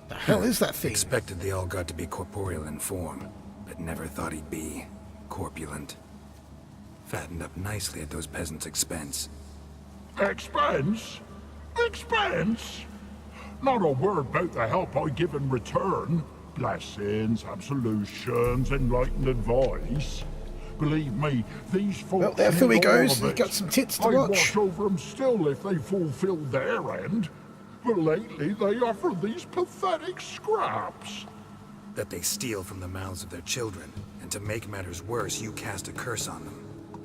The hell is that thing?
Expected the All-God to be corporeal in form, but never thought he'd be corpulent. Fattened up nicely at those peasants' expense.
Expense? Expense? Not a word about the help I give in return. Blessings, absolutions, enlightened advice. Believe me, these folks...
Well, there Philly
need all
goes.
of
He
it.
got some tits to
I'd
watch.
watch over them still if they fulfilled their end. But lately, they offer these pathetic scraps.
That they steal from the mouths of their children, and to make matters worse, you cast a curse on them.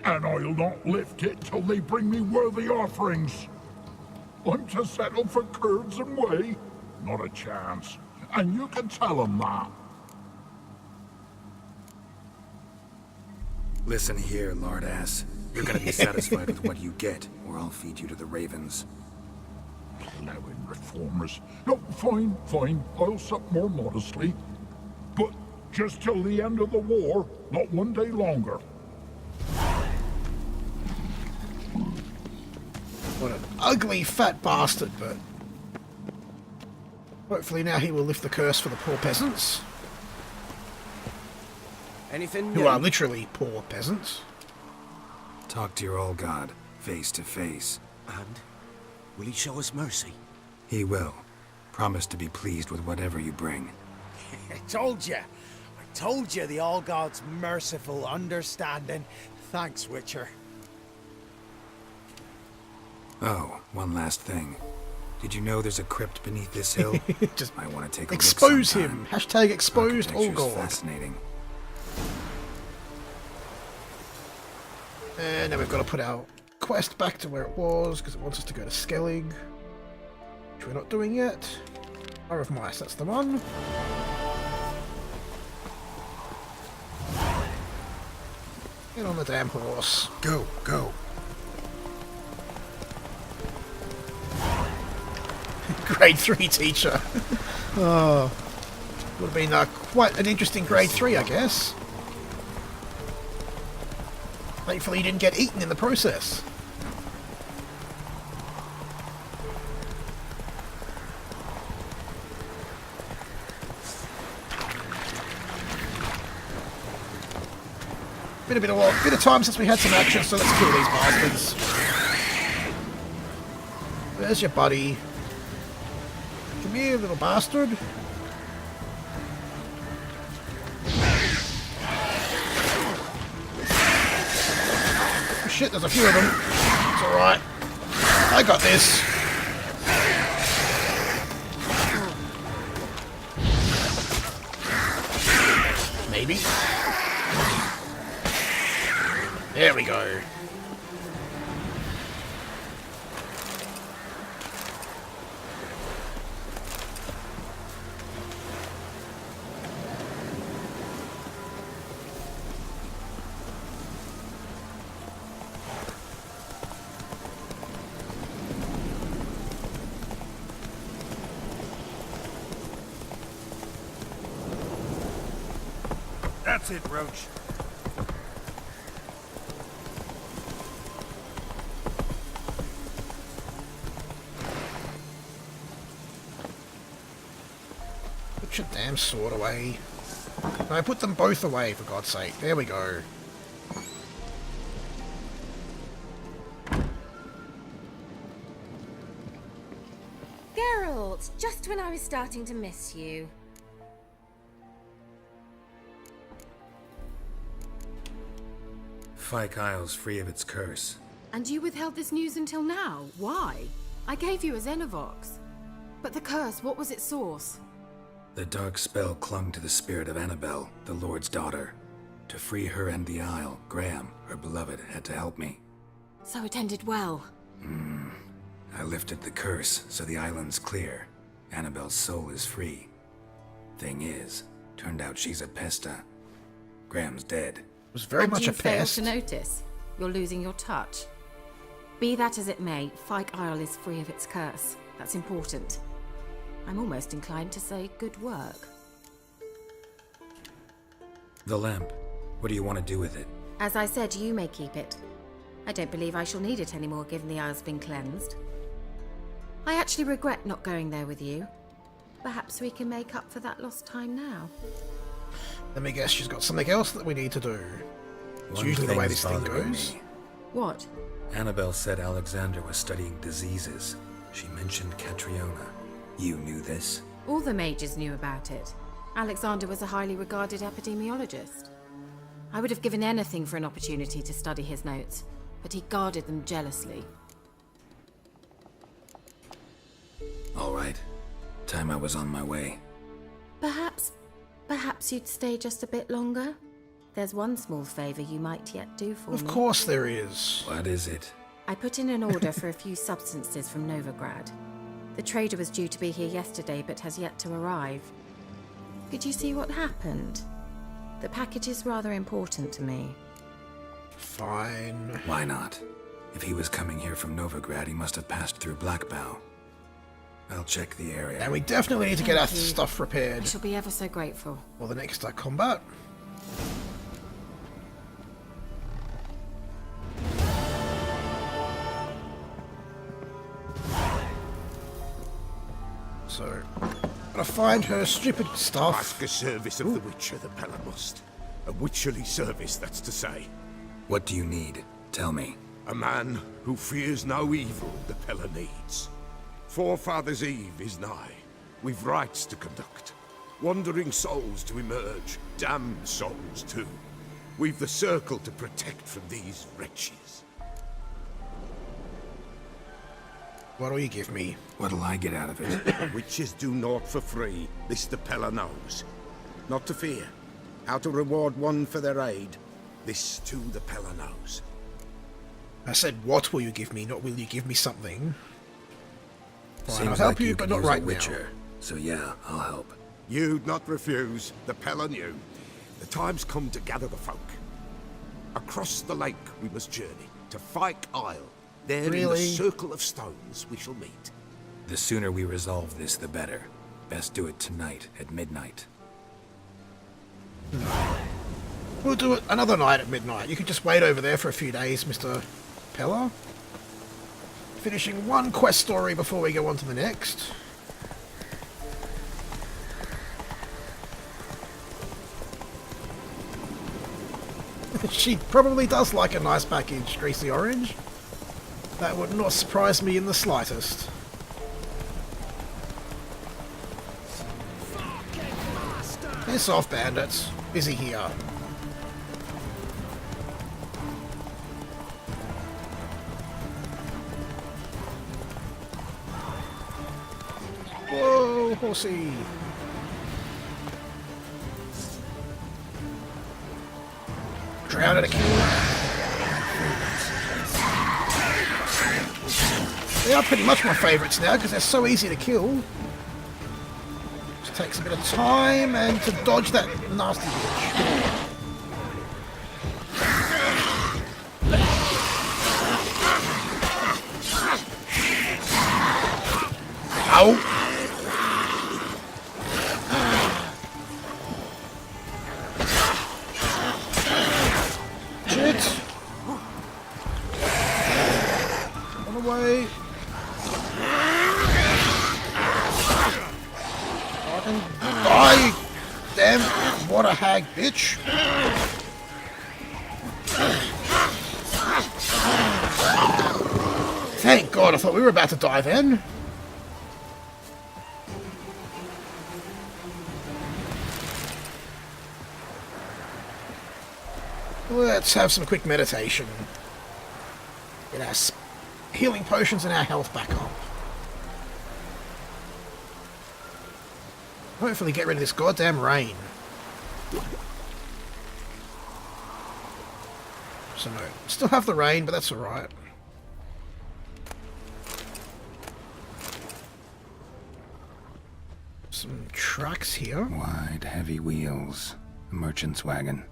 And I'll not lift it till they bring me worthy offerings. I'm to settle for curds and whey? Not a chance. And you can tell them that.
Listen here, lard ass. You're gonna be satisfied with what you get, or I'll feed you to the ravens.
Plowing reformers. No, fine, fine. I'll sup more modestly. But just till the end of the war, not one day longer.
What an ugly fat bastard, but hopefully now he will lift the curse for the poor peasants.
Anything
Who
new?
are literally poor peasants.
Talk to your All-God, face to face.
And will he show us mercy?
He will. Promise to be pleased with whatever you bring.
I told you the All-God's merciful, understanding. Thanks, Witcher.
Oh, one last thing. Did you know there's a crypt beneath this hill?
Just
might want to take a
expose
look
him.
sometime.
Hashtag exposed
Architecture's
All-God.
fascinating.
And now we've got to put our quest back to where it was, because it wants us to go to Skellig, which we're not doing yet. Fire of Mice, that's the one. Get on the damn horse.
Go, go.
Grade 3 teacher. Oh, would have been quite an interesting grade 3, I guess. Thankfully, he didn't get eaten in the process. Been a bit of time since we had some action, so let's kill these bastards. There's your buddy. Come here, little bastard. Oh shit, there's a few of them. It's alright. I got this. Maybe. There we go.
That's it, Roach.
Put your damn sword away. No, put them both away, for God's sake. There we go.
Geralt, just when I was starting to miss you.
Fyke Isle's free of its curse.
And you withheld this news until now? Why? I gave you a Xenovox. But the curse, what was its source?
The dark spell clung to the spirit of Annabelle, the Lord's daughter. To free her and the Isle, Graham, her beloved, had to help me.
So it ended well.
I lifted the curse, so the island's clear. Annabelle's soul is free. Thing is, turned out she's a pesta. Graham's dead.
Was very
And
much
you
a
fail
pest.
to notice. You're losing your touch. Be that as it may, Fyke Isle is free of its curse. That's important. I'm almost inclined to say good work.
The lamp. What do you want to do with it?
As I said, you may keep it. I don't believe I shall need it anymore, given the Isle's been cleansed. I actually regret not going there with you. Perhaps we can make up for that lost time now.
Let me guess, she's got something else that we need to do. It's
One
usually the way
thing's
this thing
bothering
goes.
me.
What?
Annabelle said Alexander was studying diseases. She mentioned Catriona. You knew this?
All the mages knew about it. Alexander was a highly regarded epidemiologist. I would have given anything for an opportunity to study his notes, but he guarded them jealously.
All right. Time I was on my way.
Perhaps you'd stay just a bit longer? There's one small favor you might yet do for me.
Of course there is.
What is it?
I put in an order for a few substances from Novigrad. The trader was due to be here yesterday, but has yet to arrive. Could you see what happened? The package is rather important to me.
Fine.
Why not? If he was coming here from Novigrad, he must have passed through Blackbow. I'll check the area.
And we definitely need to get our
Thank you.
stuff
I
repaired
shall be ever so grateful.
for the next combat. So, gotta find her stupid stuff.
Ask a service of the Witcher, the Pella must. A witcherly service, that's to say.
What do you need? Tell me.
A man who fears no evil the Pella needs. Forefathers' Eve is nigh. We've rites to conduct. Wandering souls to emerge. Damned souls, too. We've the circle to protect from these wretches.
What'll you give me?
What'll I get out of it?
Witches do naught for free. This the Pella knows. Not to fear. How to reward one for their aid. This too the Pella knows.
I said, what will you give me, not will you give me something? Fine, I'll
Seems
help
like
you,
you
but
could
not
use a
right now.
Witcher. So yeah, I'll help.
You'd not refuse. The Pella knew. The time's come to gather the folk. Across the lake we must journey, to Fyke Isle. There in the
Really?
circle of stones we shall meet.
The sooner we resolve this, the better. Best do it tonight, at midnight.
We'll do it another night at midnight. You could just wait over there for a few days, Mr. Pella. Finishing one quest story before we go on to the next. She probably does like a nice package, Greasy Orange. That would not surprise me in the slightest. Piss off, bandits. Busy here. Whoa, horsey. Drown at a kill. They are pretty much my favourites now because they're so easy to kill. Just takes a bit of time and to dodge that nasty bitch. Ow! Shit! Run away! Fucking die! Damn water hag bitch! Thank God, I thought we were about to die then. Let's have some quick meditation. Get our healing potions and our health back up. Hopefully get rid of this goddamn rain. So no, still have the rain, but that's alright. Some trucks here.
Wide, heavy wheels. A merchant's wagon.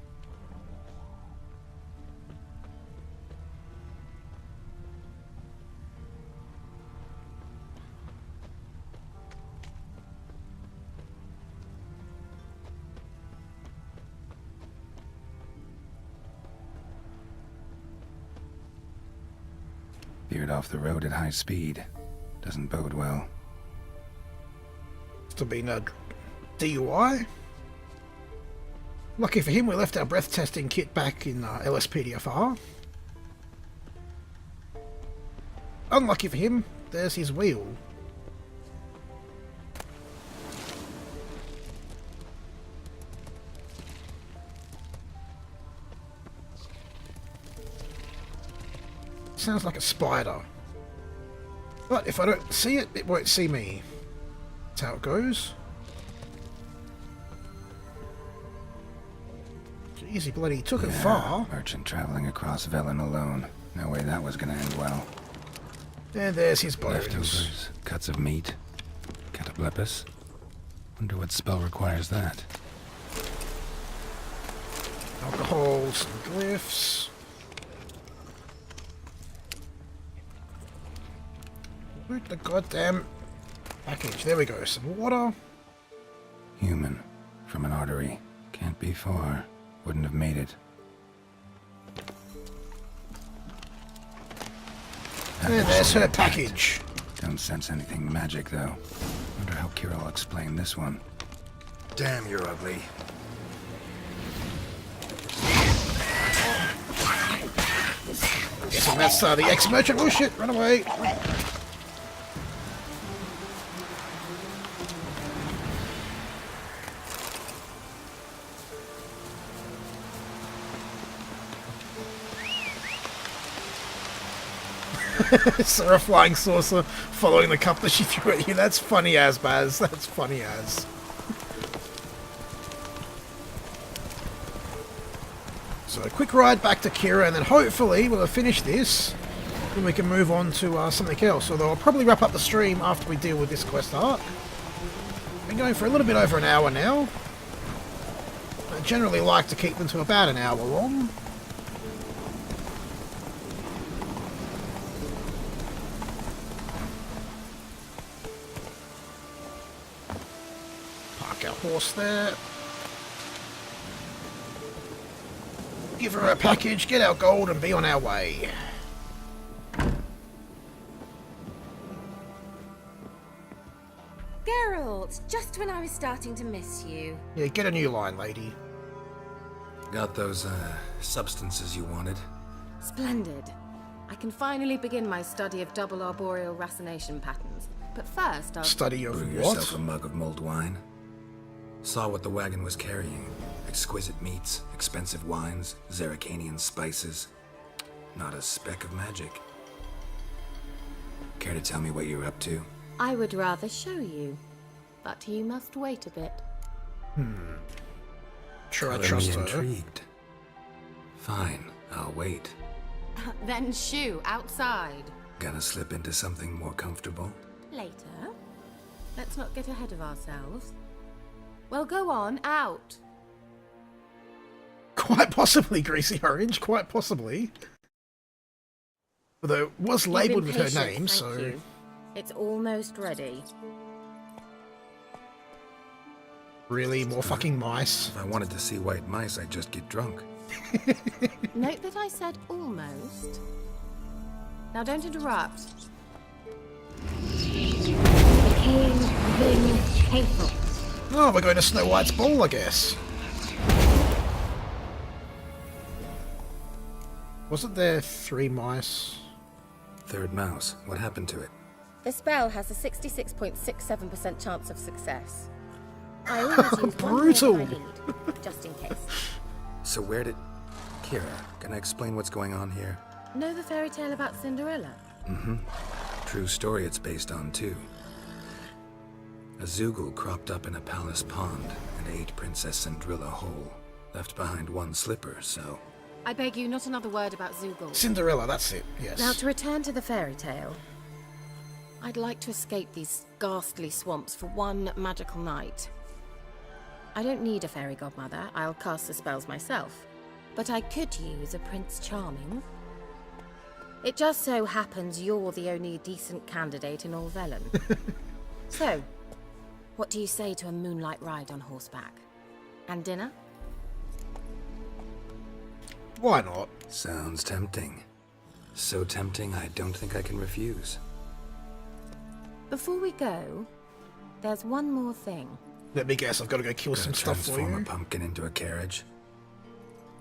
Veered off the road at high speed. Doesn't bode well.
Must have been a DUI. Lucky for him, we left our breath testing kit back in LSPDFR. Unlucky for him, there's his wheel. Sounds like a spider. But if I don't see it, it won't see me. That's how it goes. Jeez, he bloody took it far.
Merchant traveling across Velen alone. No way that was gonna end well.
And there's his bones.
Leftovers, cuts of meat, cataplepis. Wonder what spell requires that.
Alcohol, some glyphs. Loot the goddamn package. There we go. Some water.
Human. From an artery. Can't be far. Wouldn't have made it.
And there's her package.
Don't sense anything magic, though. Wonder how Keira will explain this one. Damn, you're ugly.
Guessing that's the ex-merchant. Oh shit, run away. So a flying saucer following the cup that she threw at you. That's funny as, Baz. That's funny as. So a quick ride back to Keira, and then hopefully we'll have finished this. Then we can move on to something else. Although I'll probably wrap up the stream after we deal with this quest arc. Been going for a little bit over an hour now. I generally like to keep them to about an hour long. Our horse there. Give her a package, get our gold, and be on our way.
Geralt, just when I was starting to miss you.
Yeah, get a new line, lady.
Got those, substances you wanted?
Splendid. I can finally begin my study of double arboreal racination patterns. But first, I'll...
Study of
Brew
what?
yourself a mug of mulled wine. Saw what the wagon was carrying. Exquisite meats, expensive wines, Zerrikanian spices. Not a speck of magic. Care to tell me what you're up to?
I would rather show you, but you must wait a bit.
Sure, I
Color
trust
me
her.
intrigued. Fine, I'll wait.
Then shoo, outside.
Gonna slip into something more comfortable?
Later. Let's not get ahead of ourselves. Well, go on, out.
Quite possibly, Greasy Orange, quite possibly. Although it was labelled with her name, so...
You. It's almost ready.
Really? More fucking mice?
If I wanted to see white mice, I'd just get drunk.
Note that I said almost. Now don't interrupt.
Became Velen hateful.
Oh, we're going to Snow White's ball, I guess. Wasn't there 3 mice?
Third mouse. What happened to it?
The spell has a 66.67% chance of success. I always use one
Brutal.
more than I need, just in case.
So where did... Keira, can I explain what's going on here?
Know the fairy tale about Cinderella?
Mm-hmm. True story it's based on, too. A Zoogle cropped up in a palace pond and ate Princess Cinderella whole. Left behind one slipper, so...
I beg you, not another word about Zoogle.
Cinderella, that's it, yes.
Now to return to the fairy tale. I'd like to escape these ghastly swamps for one magical night. I don't need a fairy godmother, I'll cast the spells myself. But I could use a Prince Charming. It just so happens you're the only decent candidate in all Velen. So, what do you say to a moonlight ride on horseback? And dinner?
Why not?
Sounds tempting. So tempting, I don't think I can refuse.
Before we go, there's one more thing.
Let me guess, I've got to go kill some stuff for
Transform
you.
a pumpkin into a carriage?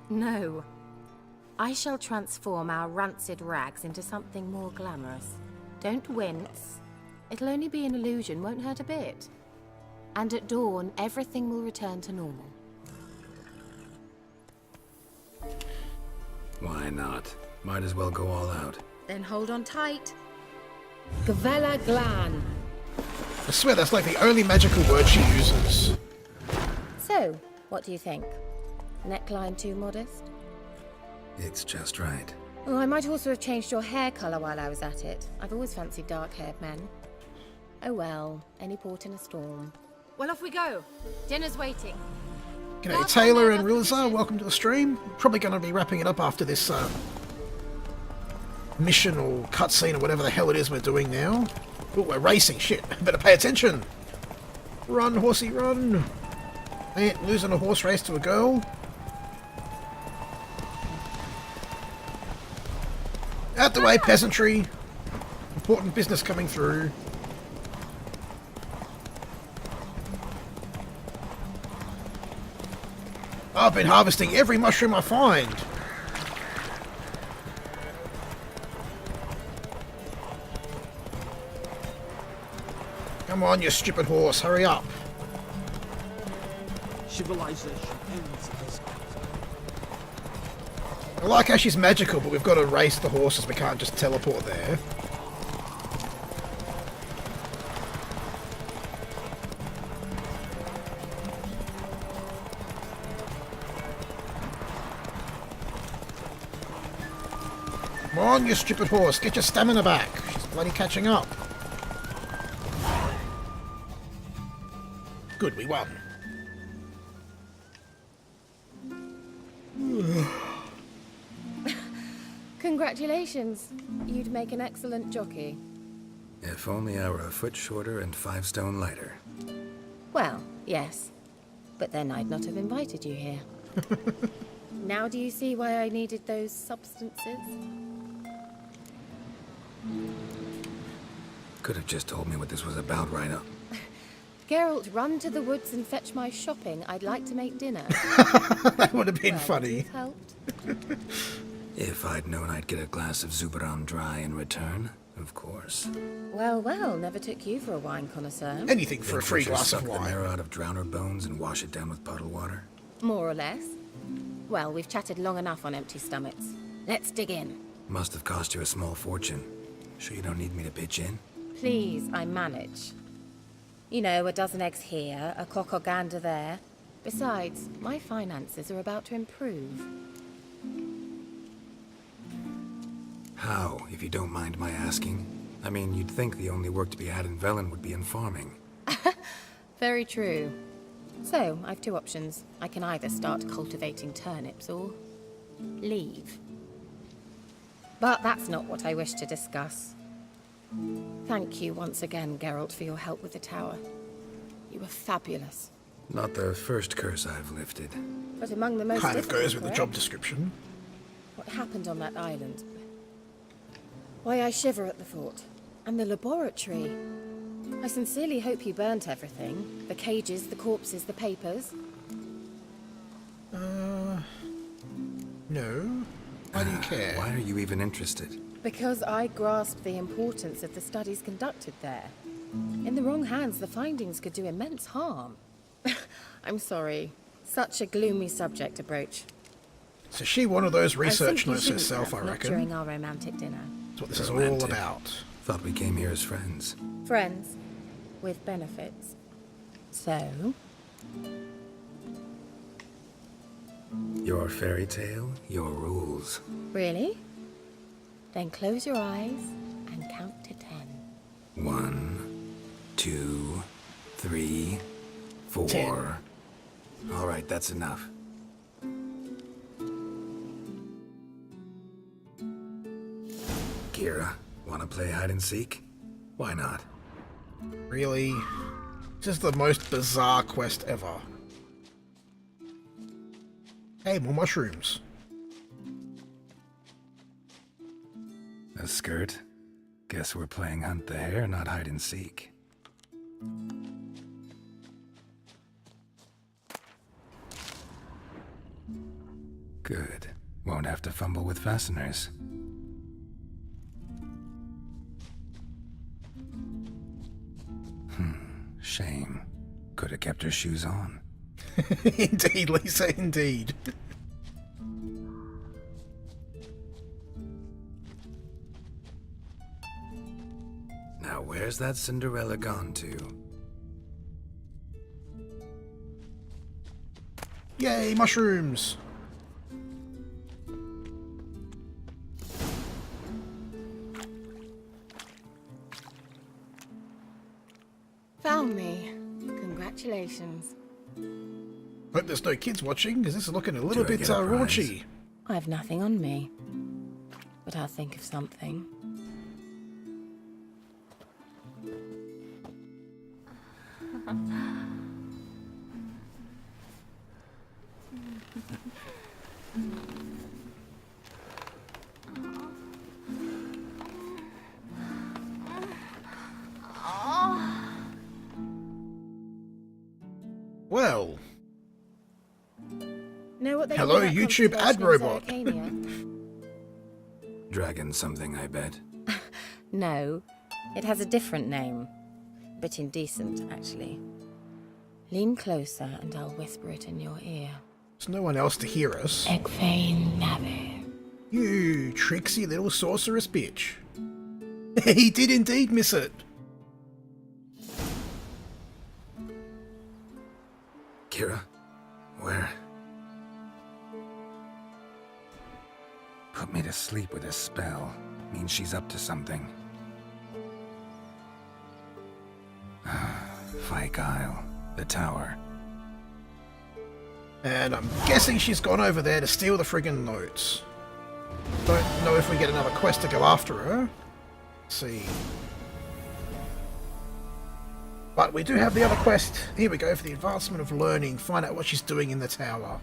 No. I shall transform our rancid rags into something more glamorous. Don't wince. It'll only be an illusion, won't hurt a bit. And at dawn, everything will return to normal.
Why not? Might as well go all out.
Then hold on tight. Gavella Glan.
I swear that's like the only magical word she uses.
So, what do you think? Neckline too modest?
It's just right.
Oh, I might also have changed your hair colour while I was at it. I've always fancied dark-haired men. Oh well, any port in a storm.
Well, off we go. Dinner's waiting.
G'day Taylor and Rilza, welcome to the stream. Probably going to be wrapping it up after this mission or cutscene or whatever the hell it is we're doing now. Oh, we're racing, shit. Better pay attention. Run, horsey, run. Ain't losing a horse race to a girl. Out the way, peasantry. Important business coming through. I've been harvesting every mushroom I find. Come on, you stupid horse, hurry up.
Civilization ends at this point.
I like how she's magical, but we've got to race the horses. We can't just teleport there. Come on, you stupid horse. Get your stamina back. She's bloody catching up. Good, we won.
Congratulations. You'd make an excellent jockey.
If only I were a foot shorter and 5 stone lighter.
Well, yes. But then I'd not have invited you here. Now do you see why I needed those substances?
Could have just told me what this was about right up.
Geralt, run to the woods and fetch my shopping. I'd like to make dinner.
That would have been funny.
This helped.
If I'd known I'd get a glass of Zubaram dry in return, of course.
Well, well, never took you for a wine connoisseur.
Anything for a free glass of
Suck
wine.
the marrow out of drowner bones and wash it down with puddle water.
More or less. Well, we've chatted long enough on empty stomachs. Let's dig in.
Must have cost you a small fortune. Sure you don't need me to pitch in?
Please, I manage. You know, a dozen eggs here, a cock or gander there. Besides, my finances are about to improve.
How, if you don't mind my asking? I mean, you'd think the only work to be had in Velen would be in farming.
Very true. So, I've two options. I can either start cultivating turnips or leave. But that's not what I wish to discuss. Thank you once again, Geralt, for your help with the tower. You were fabulous.
Not the first curse I've lifted.
But among the most
Kind of
difficult,
goes with the
correct?
job description.
What happened on that island? Why, I shiver at the thought. And the laboratory. I sincerely hope you burnt everything. The cages, the corpses, the papers.
No. Why do you care?
Why are you even interested?
Because I grasp the importance of the studies conducted there. In the wrong hands, the findings could do immense harm. I'm sorry. Such a gloomy subject to broach.
So she one of those research
simply
notes
shouldn't
herself, I
have, not
reckon.
during our romantic dinner.
That's what this is all
Romantic.
about.
Thought we came here as friends.
Friends. With benefits. So?
Your fairy tale, your rules.
Really? Then close your eyes and count to 10.
1, 2, 3, 4.
10.
All right, that's enough. Keira, want to play hide and seek? Why not?
Really? This is the most bizarre quest ever. Hey, more mushrooms.
A skirt? Guess we're playing hunt the hare, not hide and seek. Good. Won't have to fumble with fasteners. Shame. Could have kept her shoes on.
Indeed, Lisa, indeed.
Now where's that Cinderella gone to?
Yay, mushrooms!
Found me. Congratulations.
Hope there's no kids watching, because this is looking a little
Do I
bit
get a prize?
raunchy.
I've nothing on me. But I'll think of something.
Well,
Know what they
hello,
call that
YouTube ad
constellation in
robot.
Zeracania?
Dragon something, I bet.
No, it has a different name. Bit indecent, actually. Lean closer and I'll whisper it in your ear.
There's no one else to hear us.
Egfain Nave.
You tricksy little sorceress bitch. He did indeed miss it.
Keira? Where? Put me to sleep with a spell. Means she's up to something. Fyke Isle. The tower.
And I'm guessing she's gone over there to steal the friggin' notes. Don't know if we get another quest to go after her. Let's see. But we do have the other quest. Here we go, for the advancement of learning. Find out what she's doing in the tower.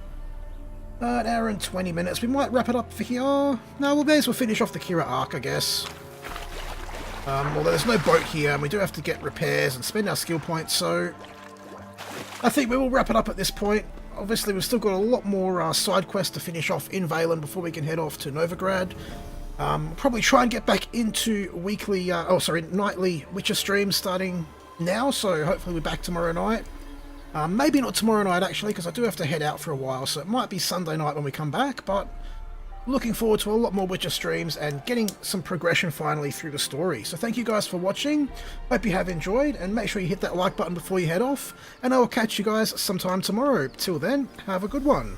An hour and 20 minutes. We might wrap it up for here. No, we may as well finish off the Keira arc, I guess. Although there's no boat here, and we do have to get repairs and spend our skill points, so I think we will wrap it up at this point. Obviously, we've still got a lot more side quests to finish off in Velen before we can head off to Novigrad. Probably try and get back into nightly Witcher streams starting now, so hopefully we're back tomorrow night. Maybe not tomorrow night, actually, because I do have to head out for a while, so it might be Sunday night when we come back, but looking forward to a lot more Witcher streams and getting some progression finally through the story. So thank you guys for watching, hope you have enjoyed, and make sure you hit that like button before you head off, and I will catch you guys sometime tomorrow. Till then, have a good one.